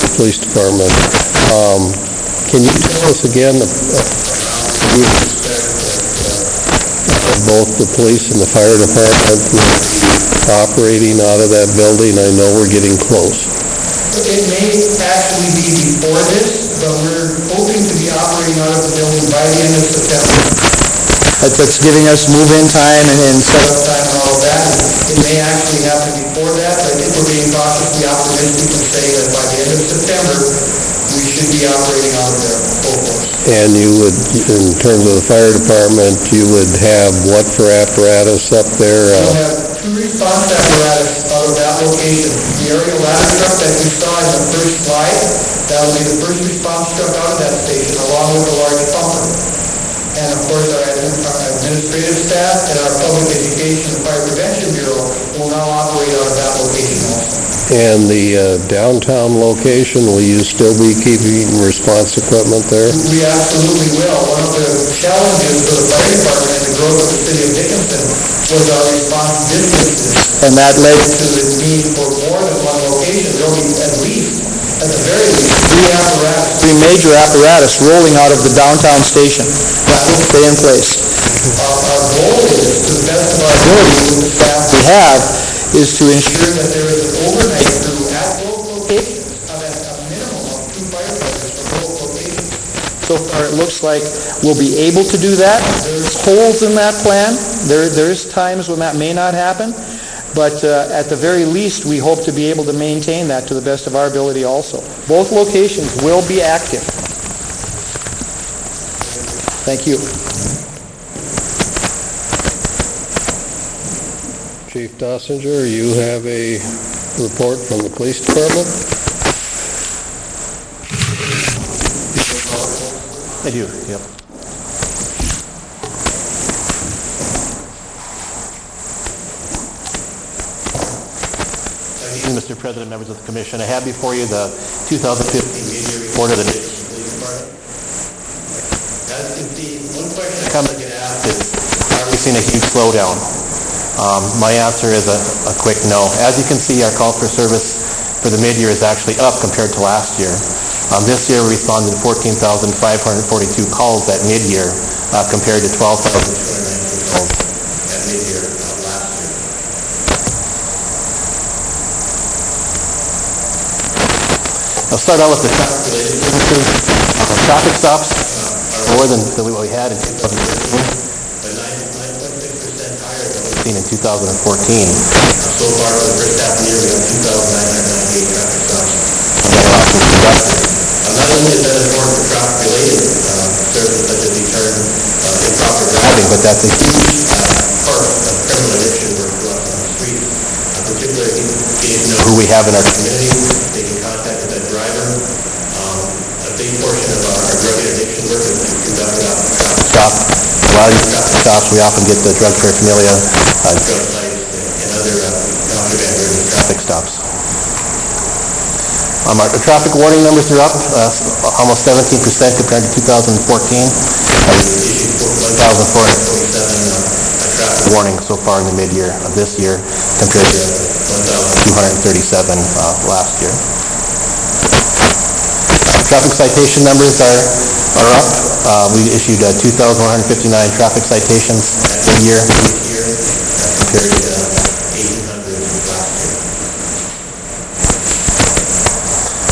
the police department. Can you tell us again, do you expect that both the police and the fire department will be operating out of that building? I know we're getting close. It may actually be before this, but we're hoping to be operating out of the building by the end of September. That's giving us move-in time and set-up time and all of that. It may actually happen before that, but I think we're being cautiously optimistic and saying that by the end of September, we should be operating out of there full force. And you would, in terms of the fire department, you would have what for apparatus up there? We'll have 2 response apparatus out of that location. The aerial ladder truck that you saw in the first slide, that will be the first response truck out of that station, along with a large pumper. And of course, our administrative staff and our public education and fire prevention bureau will now operate out of that location also. And the downtown location, will you still be keeping response equipment there? We absolutely will. One of the challenges for the fire department and the growth of the city of Dickinson was our response distances. And that led to the need for more than one location. There will be at the very least, 3 major apparatus rolling out of the downtown station. That will stay in place. Our goal is, to the best of our ability, with the staff we have, is to ensure that there is an overnight crew at both locations, of a minimum of 2 firefighters for both locations. So far, it looks like we'll be able to do that. There's holes in that plan. There's times when that may not happen. But at the very least, we hope to be able to maintain that to the best of our ability also. Both locations will be active. Thank you. Chief Dossinger, you have a report from the police department? I do, yep. Mr. President, members of the Commission, I have before you the 2015 media report of the Dickinson Police Department. As you can see, one question that comes to get asked is, are we seeing a huge slowdown? My answer is a quick no. As you can see, our call for service for the mid-year is actually up compared to last year. This year we responded to 14,542 calls at mid-year compared to 12,219 calls at mid-year last year. I'll start out with the traffic-related businesses. Traffic stops are more than what we had in 2013, but 9.6% higher than we've seen in 2014. So far, for the first half of the year, we have 2,998 traffic stops that are also conducted. Not only is that important for traffic-related services such as deterrent improper driving, but that's a huge part of criminal addiction work for us on the street. Particularly, getting to know who we have in our community, making contact with that driver. A big portion of our drug interdiction work is conducted off the traffic stop. A lot of these traffic stops, we often get the drug paraphernalia, drug sites, and other contraband-driven traffic stops. Our traffic warning numbers are up almost 17% compared to 2014. We issued 1,447 traffic warnings so far in the mid-year of this year compared to 1,237 last year. Traffic citation numbers are up. We issued 2,159 traffic citations mid-year compared to 1,800 last year.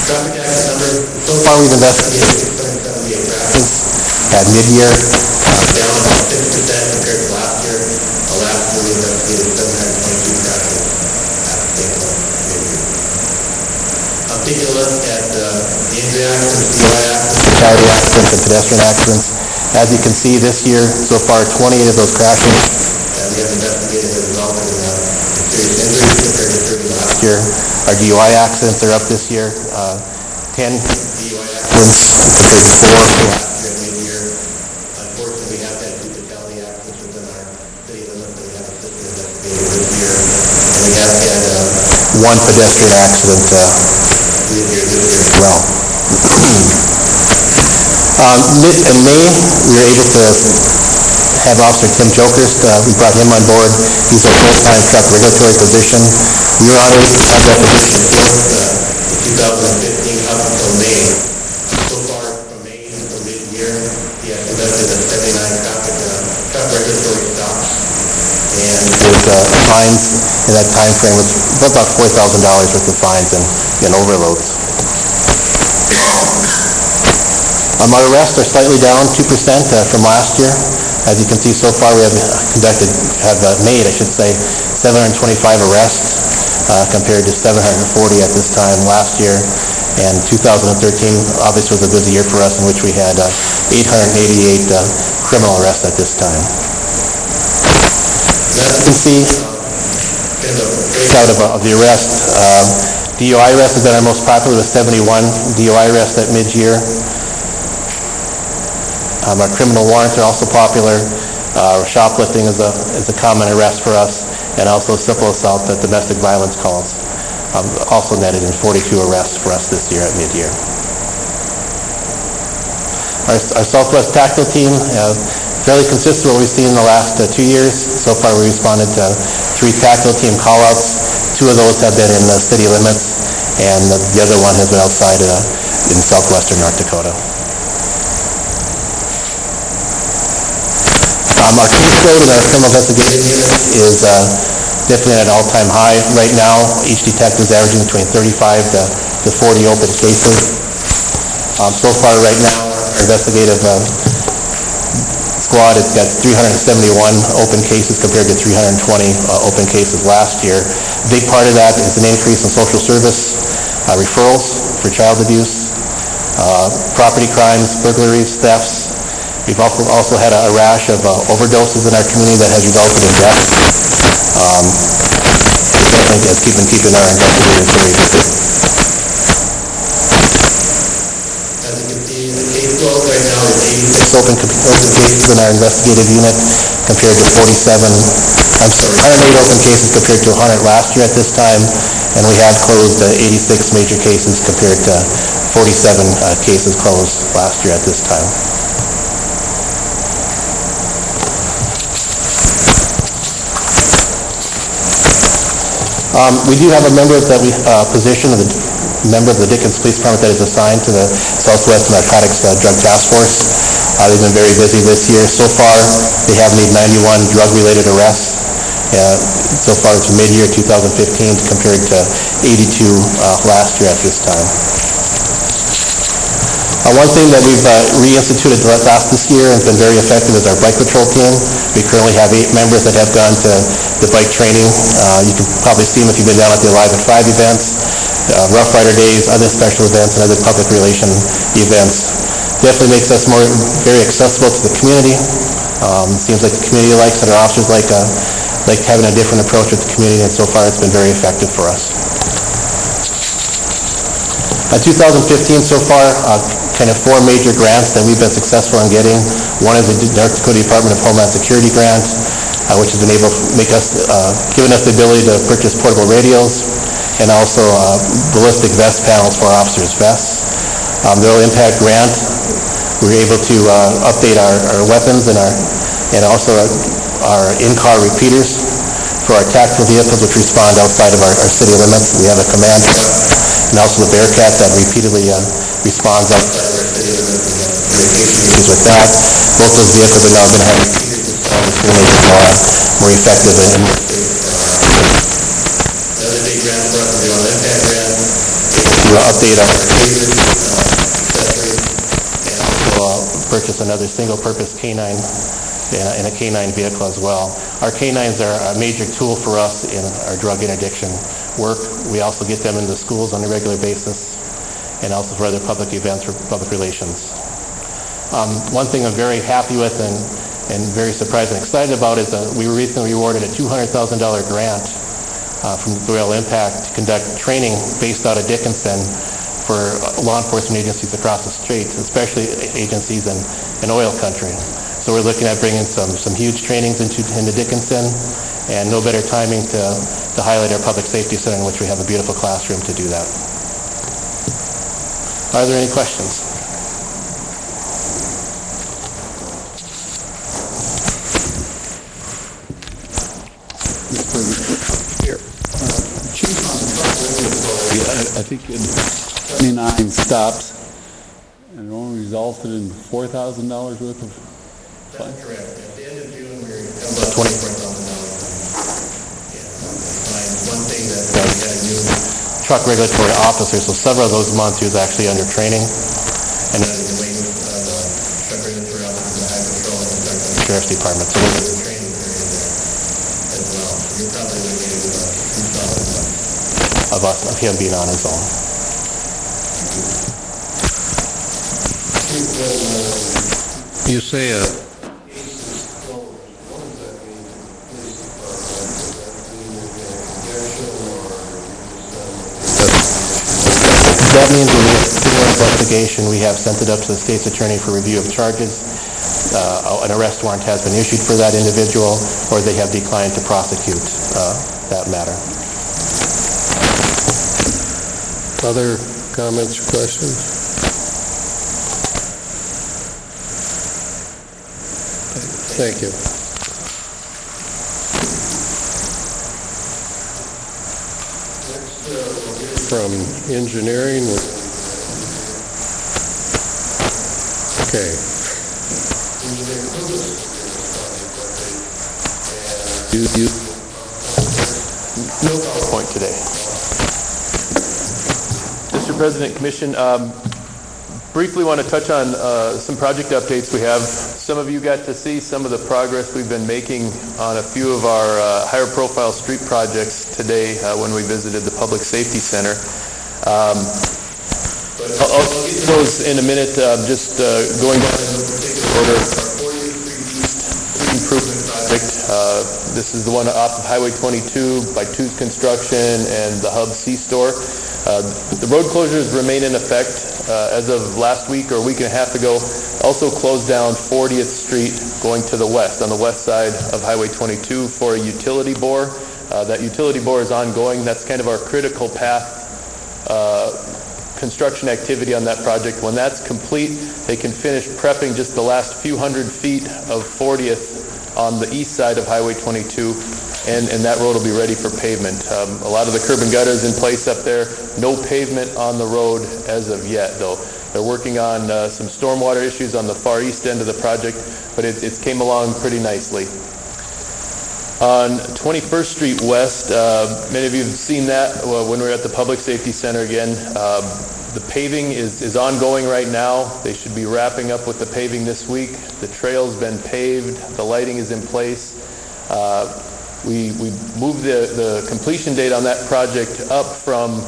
Traffic accident numbers, so far we've investigated 678 crashes at mid-year, down about 6% compared to last year. Last year we investigated 722 crashes at the same mid-year. I'm taking a look at the injury accidents, DUI accidents, fatality accidents, and pedestrian accidents. As you can see this year, so far 28 of those crashes that we have investigated have resulted in serious injuries compared to 30 last year. Our DUI accidents are up this year, 10 DUI accidents compared to 4 last year at mid-year. Unfortunately, we have had 2 fatality accidents within our city limits that we have assisted investigated this year. And we have had 1 pedestrian accident this year as well. In May, we were able to have Officer Tim Jokerst. We brought him on board. He's our full-time truck regulatory position. We were honored to have that position filled in 2015 up until May. So far, from May until mid-year, he has conducted 79 truck regulatory stops. And his fines in that time frame was about $4,000 worth of fines and overloads. Our arrests are slightly down 2% from last year. As you can see, so far we have made 725 arrests compared to 740 at this time last year. And 2013 obviously was a busy year for us, in which we had 888 criminal arrests at this time. As you can see, breakout of the arrests. DUI arrests has been our most popular, with 71 DUI arrests at mid-year. Our criminal warrants are also popular. Shoplifting is a common arrest for us, and also simple assault, that domestic violence calls, also netted in 42 arrests for us this year at mid-year. Our Southwest Tactical Team, fairly consistent with what we've seen in the last 2 years. So far, we responded to 3 tactical team call-outs. 2 of those have been in the city limits, and the other one has been outside in southwestern North Dakota. Our caseload in our criminal investigative unit is definitely at an all-time high right now. Each detective is averaging between 35 to 40 open cases. So far right now, our investigative squad has got 371 open cases compared to 320 open cases last year. A big part of that is an increase in social service referrals for child abuse, property crimes, burglaries, thefts. We've also had a rash of overdoses in our community that has resulted in deaths. Which I think has keeping our investigators very busy. As you can see, the caseload right now is 86 open cases in our investigative unit compared to 108 open cases compared to 100 last year at this time, and we have closed 86 major cases compared to 47 cases closed last year at this time. We do have a member of the position of the member of the Dickens Police Department that is assigned to the Southwest Narcotics Drug Task Force. They've been very busy this year. So far, they have made 91 drug-related arrests. So far, it's mid-year 2015 compared to 82 last year at this time. One thing that we've reinstituted this year and has been very effective is our bike patrol team. We currently have 8 members that have gone to the bike training. You can probably see them if you've been down at the Alive at 5 events, Rough Rider Days, other special events, and other public relation events. Definitely makes us very accessible to the community. Seems like the community likes it. Our officers like having a different approach with the community, and so far it's been very effective for us. 2015 so far, kind of 4 major grants that we've been successful in getting. One is the North Dakota Department of Homeland Security grant, which has been able to given us the ability to purchase portable radios, and also ballistic vest panels for our officers' vests. The Oil Impact grant, we were able to update our weapons and also our in-car repeaters for our tactical vehicles, which respond outside of our city limits. We have a command truck and also the Bearcat that repeatedly responds outside of our city limits. We have communication issues with that. Both those vehicles are now going to have repeaters installed, which will make them more effective and more safe. The other big grant for us is the Oil Impact grant, to update our tasers, accessories, and also purchase another single-purpose canine in a canine vehicle as well. Our canines are a major tool for us in our drug interdiction work. We also get them into schools on a regular basis, and also for other public events for public relations. One thing I'm very happy with and very surprised and excited about is we were recently awarded a $200,000 grant from Oil Impact to conduct training based out of Dickinson for law enforcement agencies across the state, especially agencies in oil country. So we're looking at bringing some huge trainings into Dickinson, and no better timing to highlight our public safety center, in which we have a beautiful classroom to do that. Are there any questions? I think 29 stops, and it only resulted in $4,000 worth of fines? That's correct. At the end of June, we were about $24,000. One thing that we had a new truck regulatory officer, so several of those months he was actually under training, and then the wing of the truck regulatory officer, the Highway Patrol, and the Sheriff's Department. So there was a training period there as well. So you're probably looking at about 2,000 of him being on his own. You say That means when we have criminal investigation, we have sent it up to the state's attorney for review of charges. An arrest warrant has been issued for that individual, or they have declined to prosecute that matter. other comments or questions? Thank you. Next, we'll hear from engineering. Okay. No PowerPoint today. Mr. President, Commission, briefly want to touch on some project updates we have. Some of you got to see some of the progress we've been making on a few of our higher profile street projects today when we visited the Public Safety Center. But I'll get to those in a minute. Just going down in particular order, our 40th Street East Improvement Project. This is the one off of Highway 22 by Two's Construction and the Hub C-Store. The road closures remain in effect as of last week or a week and a half ago. Also closed down 40th Street going to the west, on the west side of Highway 22 for a utility bore. That utility bore is ongoing. That's kind of our critical path construction activity on that project. When that's complete, they can finish prepping just the last few hundred feet of 40th on the east side of Highway 22, and that road will be ready for pavement. A lot of the curb and gutter is in place up there. No pavement on the road as of yet, though. They're working on some stormwater issues on the far east end of the project, but it came along pretty nicely. On 21st Street West, many of you have seen that when we were at the Public Safety Center again. The paving is ongoing right now. They should be wrapping up with the paving this week. The trail's been paved. The lighting is in place. We moved the completion date on that project up from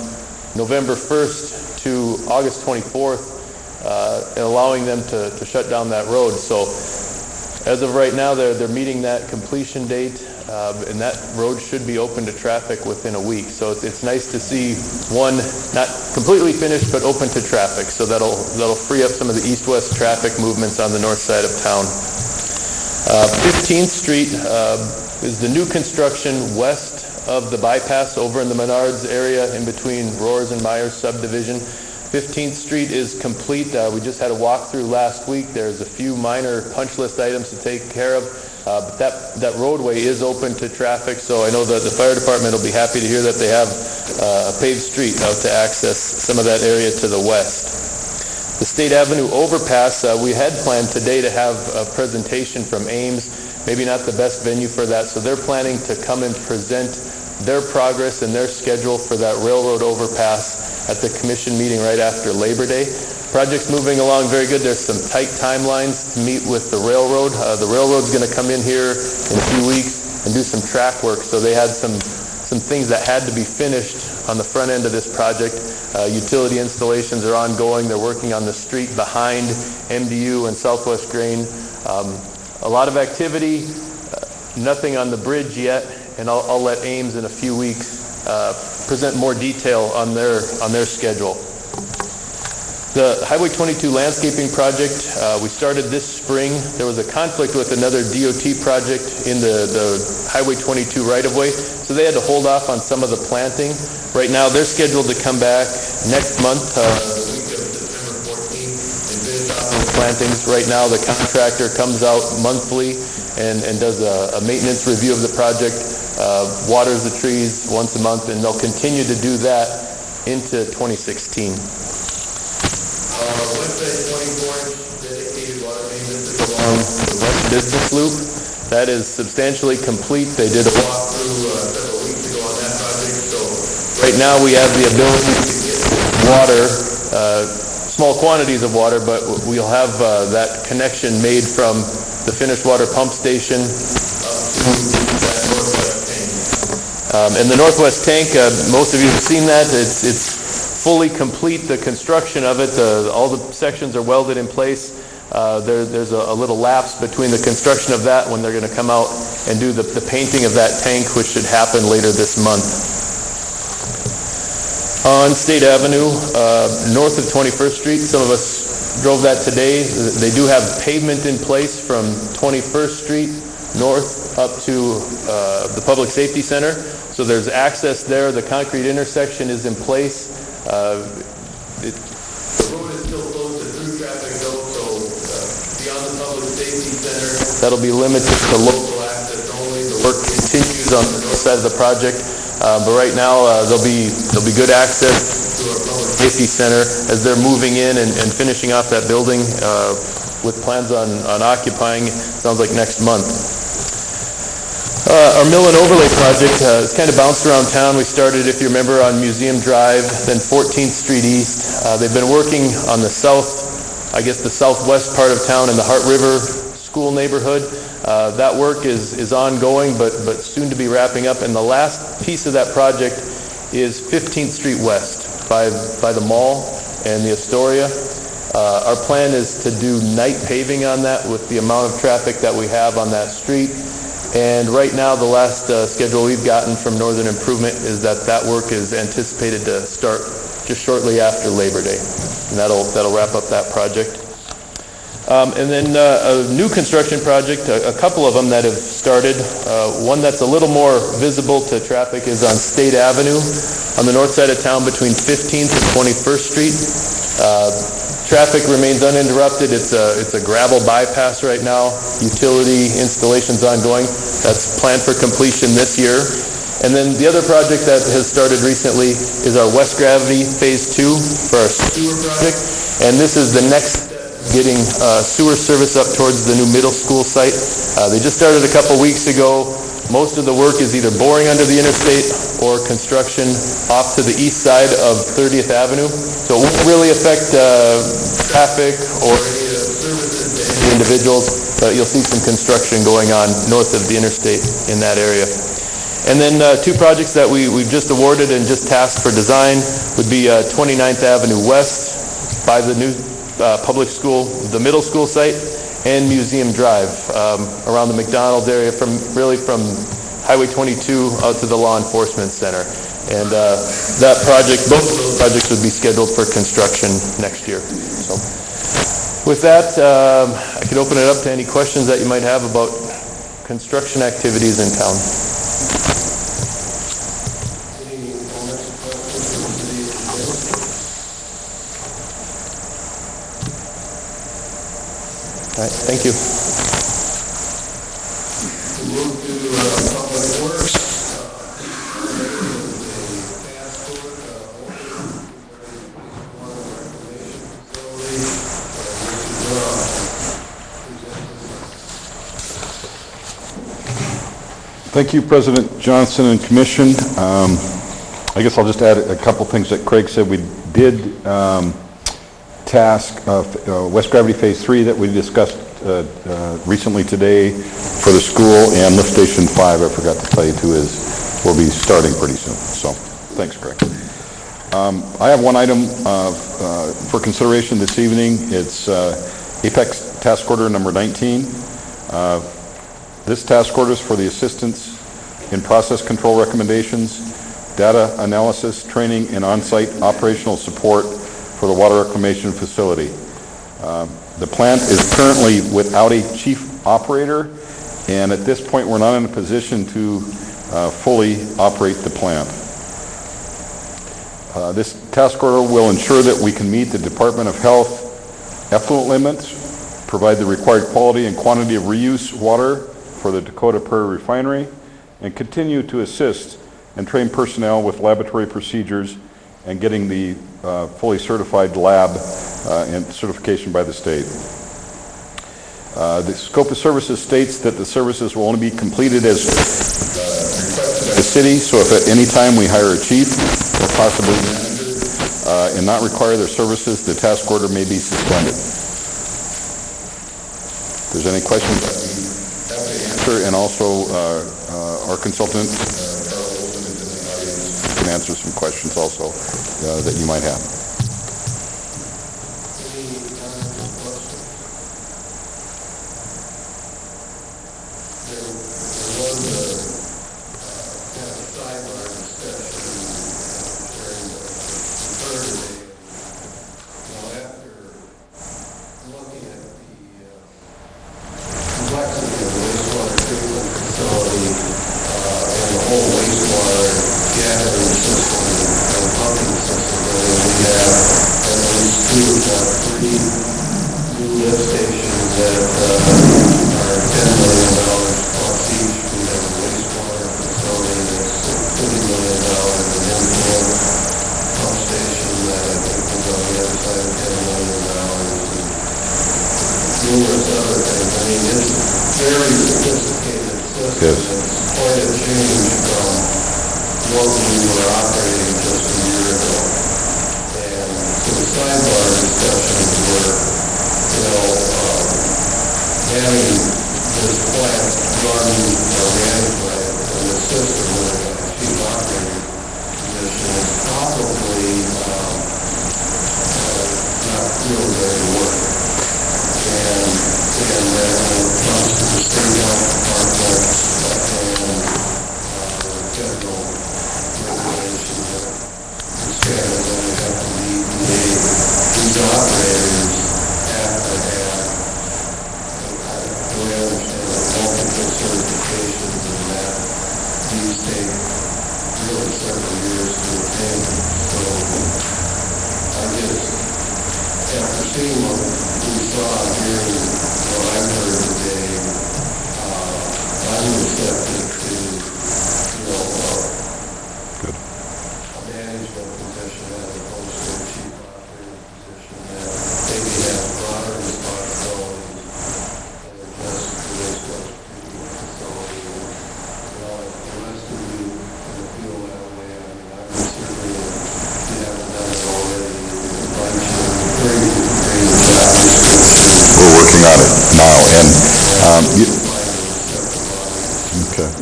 November 1st to August 24th, allowing them to shut down that road. So as of right now, they're meeting that completion date, and that road should be open to traffic within a week. So it's nice to see one not completely finished, but open to traffic. So that'll free up some of the east-west traffic movements on the north side of town. 15th Street is the new construction west of the bypass over in the Menards area in between Roars and Myers subdivision. 15th Street is complete. We just had a walkthrough last week. There's a few minor punch list items to take care of, but that roadway is open to traffic, so I know that the fire department will be happy to hear that they have a paved street out to access some of that area to the west. The State Avenue overpass, we had planned today to have a presentation from Ames. Maybe not the best venue for that, so they're planning to come and present their progress and their schedule for that railroad overpass at the commission meeting right after Labor Day. Project's moving along very good. There's some tight timelines to meet with the railroad. The railroad's going to come in here in a few weeks and do some track work, so they had some things that had to be finished on the front end of this project. Utility installations are ongoing. They're working on the street behind MDU and Southwest Grain. A lot of activity, nothing on the bridge yet, and I'll let Ames in a few weeks present more detail on their schedule. The Highway 22 landscaping project, we started this spring. There was a conflict with another DOT project in the Highway 22 right-of-way, so they had to hold off on some of the planting. Right now, they're scheduled to come back next month, the week of September 14th, and finish off those plantings. Right now, the contractor comes out monthly and does a maintenance review of the project, waters the trees once a month, and they'll continue to do that into 2016. West Side 24-inch dedicated water main, this is Along the West Business Loop, that is substantially complete. They did a walkthrough several weeks ago on that project, so Right now, we have the ability to get water, small quantities of water, but we'll have that connection made from the finished water pump station and the Northwest tank. Most of you have seen that. It's fully complete, the construction of it. All the sections are welded in place. There's a little lapse between the construction of that when they're going to come out and do the painting of that tank, which should happen later this month. On State Avenue, north of 21st Street, some of us drove that today. They do have pavement in place from 21st Street north up to the Public Safety Center. So there's access there. The concrete intersection is in place. the road is still closed to through traffic though, so beyond the Public Safety Center, That'll be limited to local access only. The work continues on the north side of the project. But right now, there'll be good access to our Public Safety Center as they're moving in and finishing off that building with plans on occupying, sounds like next month. Our mill and overlay project has kind of bounced around town. We started, if you remember, on Museum Drive, then 14th Street East. They've been working on the south, I guess the southwest part of town in the Heart River School neighborhood. That work is ongoing, but soon to be wrapping up. And the last piece of that project is 15th Street West by the mall and the Astoria. Our plan is to do night paving on that with the amount of traffic that we have on that street. And right now, the last schedule we've gotten from Northern Improvement is that work is anticipated to start just shortly after Labor Day. And that'll wrap up that project. And then a new construction project, a couple of them that have started. One that's a little more visible to traffic is on State Avenue on the north side of town between 15th and 21st Street. Traffic remains uninterrupted. It's a gravel bypass right now. Utility installation's ongoing. That's planned for completion this year. And then the other project that has started recently is our West Gravity Phase 2 for our sewer project. And this is the next getting sewer service up towards the new middle school site. They just started a couple weeks ago. Most of the work is either boring under the interstate or construction off to the east side of 30th Avenue. So it won't really affect traffic or any services to any individuals, but you'll see some construction going on north of the interstate in that area. And then two projects that we've just awarded and just tasked for design would be 29th Avenue West by the new public school, the middle school site, and Museum Drive around the McDonald's area, from Highway 22 out to the Law Enforcement Center. And that project, both of those projects would be scheduled for construction next year. So with that, I could open it up to any questions that you might have about construction activities in town. All right, thank you. move to Public Works. Thank you, President Johnson and Commission. I guess I'll just add a couple things that Craig said. We did task West Gravity Phase 3 that we discussed recently today for the school, and Lift Station 5, I forgot to tell you too, will be starting pretty soon. So thanks, Craig. I have one item for consideration this evening. It's Apex Task Order number 19. This task order is for the assistance in process control recommendations, data analysis, training, and on-site operational support for the water reclamation facility. The plant is currently without a chief operator, and at this point we're not in a position to fully operate the plant. This task order will ensure that we can meet the Department of Health effluent limits, provide the required quality and quantity of reuse water for the Dakota Prairie Refinery, and continue to assist and train personnel with laboratory procedures and getting the fully certified lab and certification by the state. The scope of services states that the services will only be completed as requested by the city, so if at any time we hire a chief or possibly manager and not require their services, the task order may be suspended. If there's any questions, answer, and also our consultant can answer some questions also that you might have.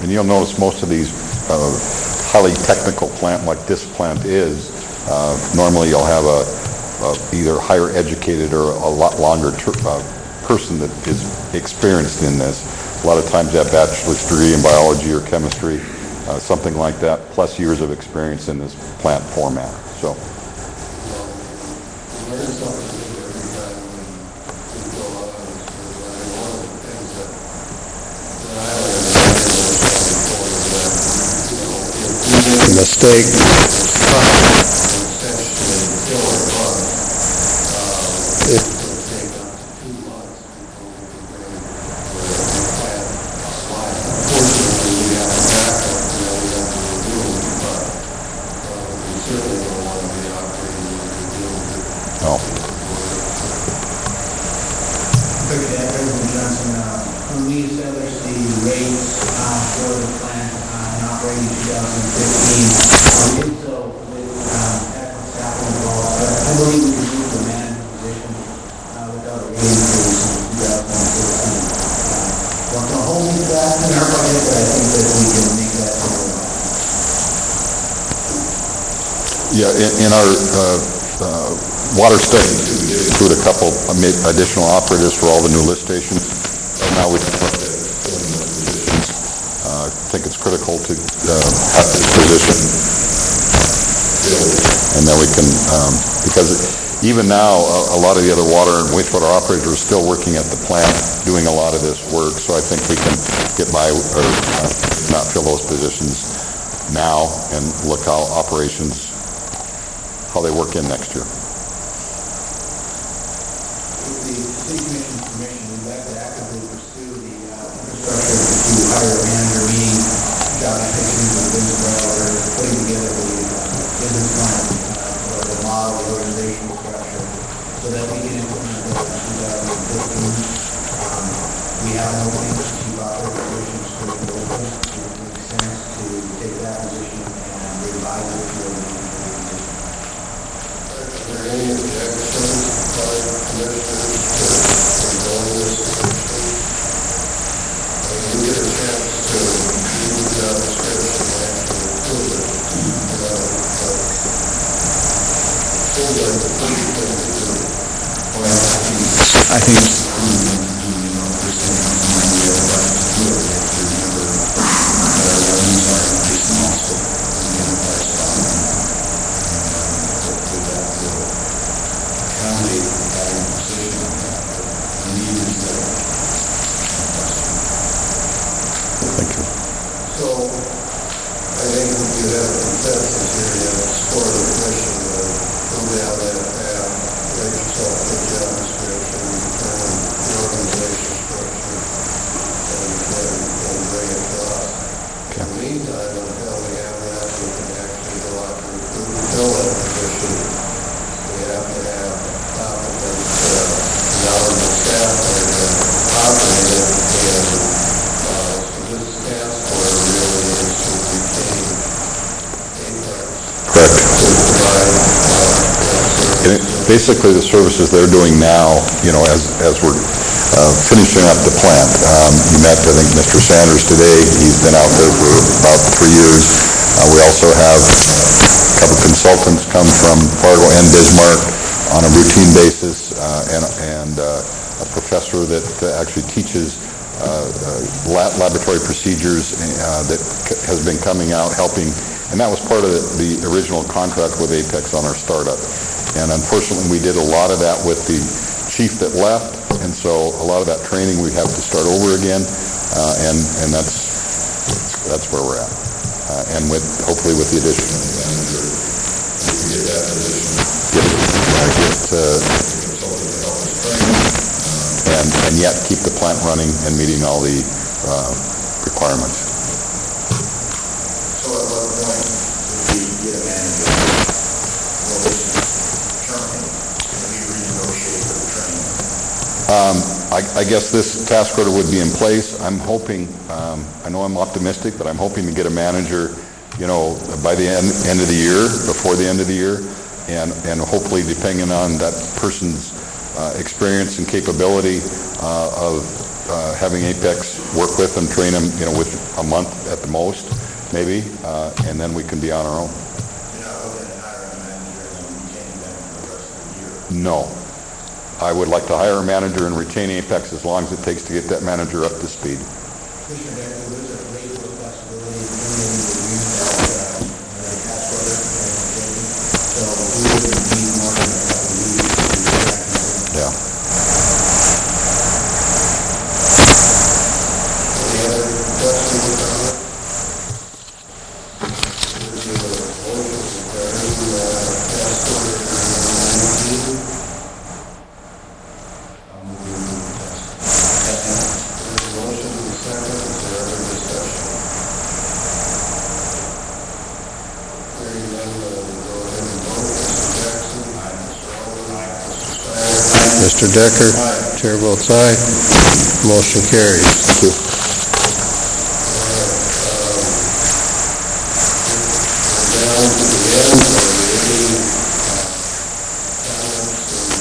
And you'll notice most of these highly technical plant like this plant is, normally you'll have a either higher educated or a lot longer person that is experienced in this. A lot of times that bachelor's degree in biology or chemistry, something like that, plus years of experience in this plant format. So. Mistake. When we established the rates for the plant in operating 2015, we did so with adequate staff involved. But I believe we can move the management position without a rate increase in 2015. We're going to hold to that in our budget, but I think that we can make that simple. Yeah, in our water study, we did include a couple additional operators for all the new lift stations. Now we can look at filling those positions. I think it's critical to have this position filled, and then we can, because even now, a lot of the other water and wastewater operators are still working at the plant, doing a lot of this work, so I think we can get by or not fill those positions now and look how operations, how they work in next year. With the City Commission's permission, we'd like to actively pursue the infrastructure to hire a manager, meaning job descriptions and business developers, putting together the business plan operational structure so that we can implement those in 2015. We have an opening to keep operating positions for the local. It makes sense to take that position and revise it for the position. Are there any objections by commissioners to going this direction? When we get a chance to review the job description and actually approve it, seems like the first thing to do. I think So, I think you have a consensus here, you have support of the commission to go down that path, write yourself a job description, determine the organization structure, and bring it to us. In the meantime, until we have that, we can actually go out and recruit and fill that position. We have to have competent, knowledgeable staff there to operate it, and this task order really is to retain Basically, the services they're doing now, as we're finishing up the plant. You met, I think, Mr. Sanders today. He's been out there for about 3 years. We also have a couple consultants come from Fargo and Bismarck on a routine basis, and a professor that actually teaches laboratory procedures that has been coming out helping, and that was part of the original contract with Apex on our startup. And unfortunately, we did a lot of that with the chief that left, and so a lot of that training we have to start over again, and that's where we're at. And hopefully with the addition of the manager, we can get that position, and yet keep the plant running and meeting all the requirements. So at what point did we get a manager? Will this terminate? Can we renegotiate the training? I guess this task order would be in place. I'm hoping, I know I'm optimistic, but I'm hoping to get a manager, by the end of the year, before the end of the year, and hopefully depending on that person's experience and capability of having Apex work with and train them, with a month at the most, maybe, and then we can be on our own. You're not looking at hiring a manager and retaining them for the rest of the year? No. I would like to hire a manager and retain Apex as long as it takes to get that manager up to speed. Commissioner Decker, there's a great deal of flexibility in the task order, so we wouldn't need more than a couple of weeks to do that. Yeah. Any other questions or comments? There's a motion regarding task order 19. Mr. Decker? Aye. Chair votes aye. Motion carries. Thank you.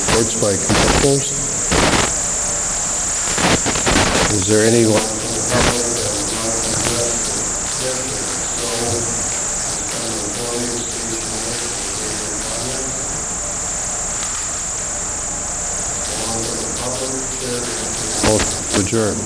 Reports by commissioners. Is there anyone? Adjourn.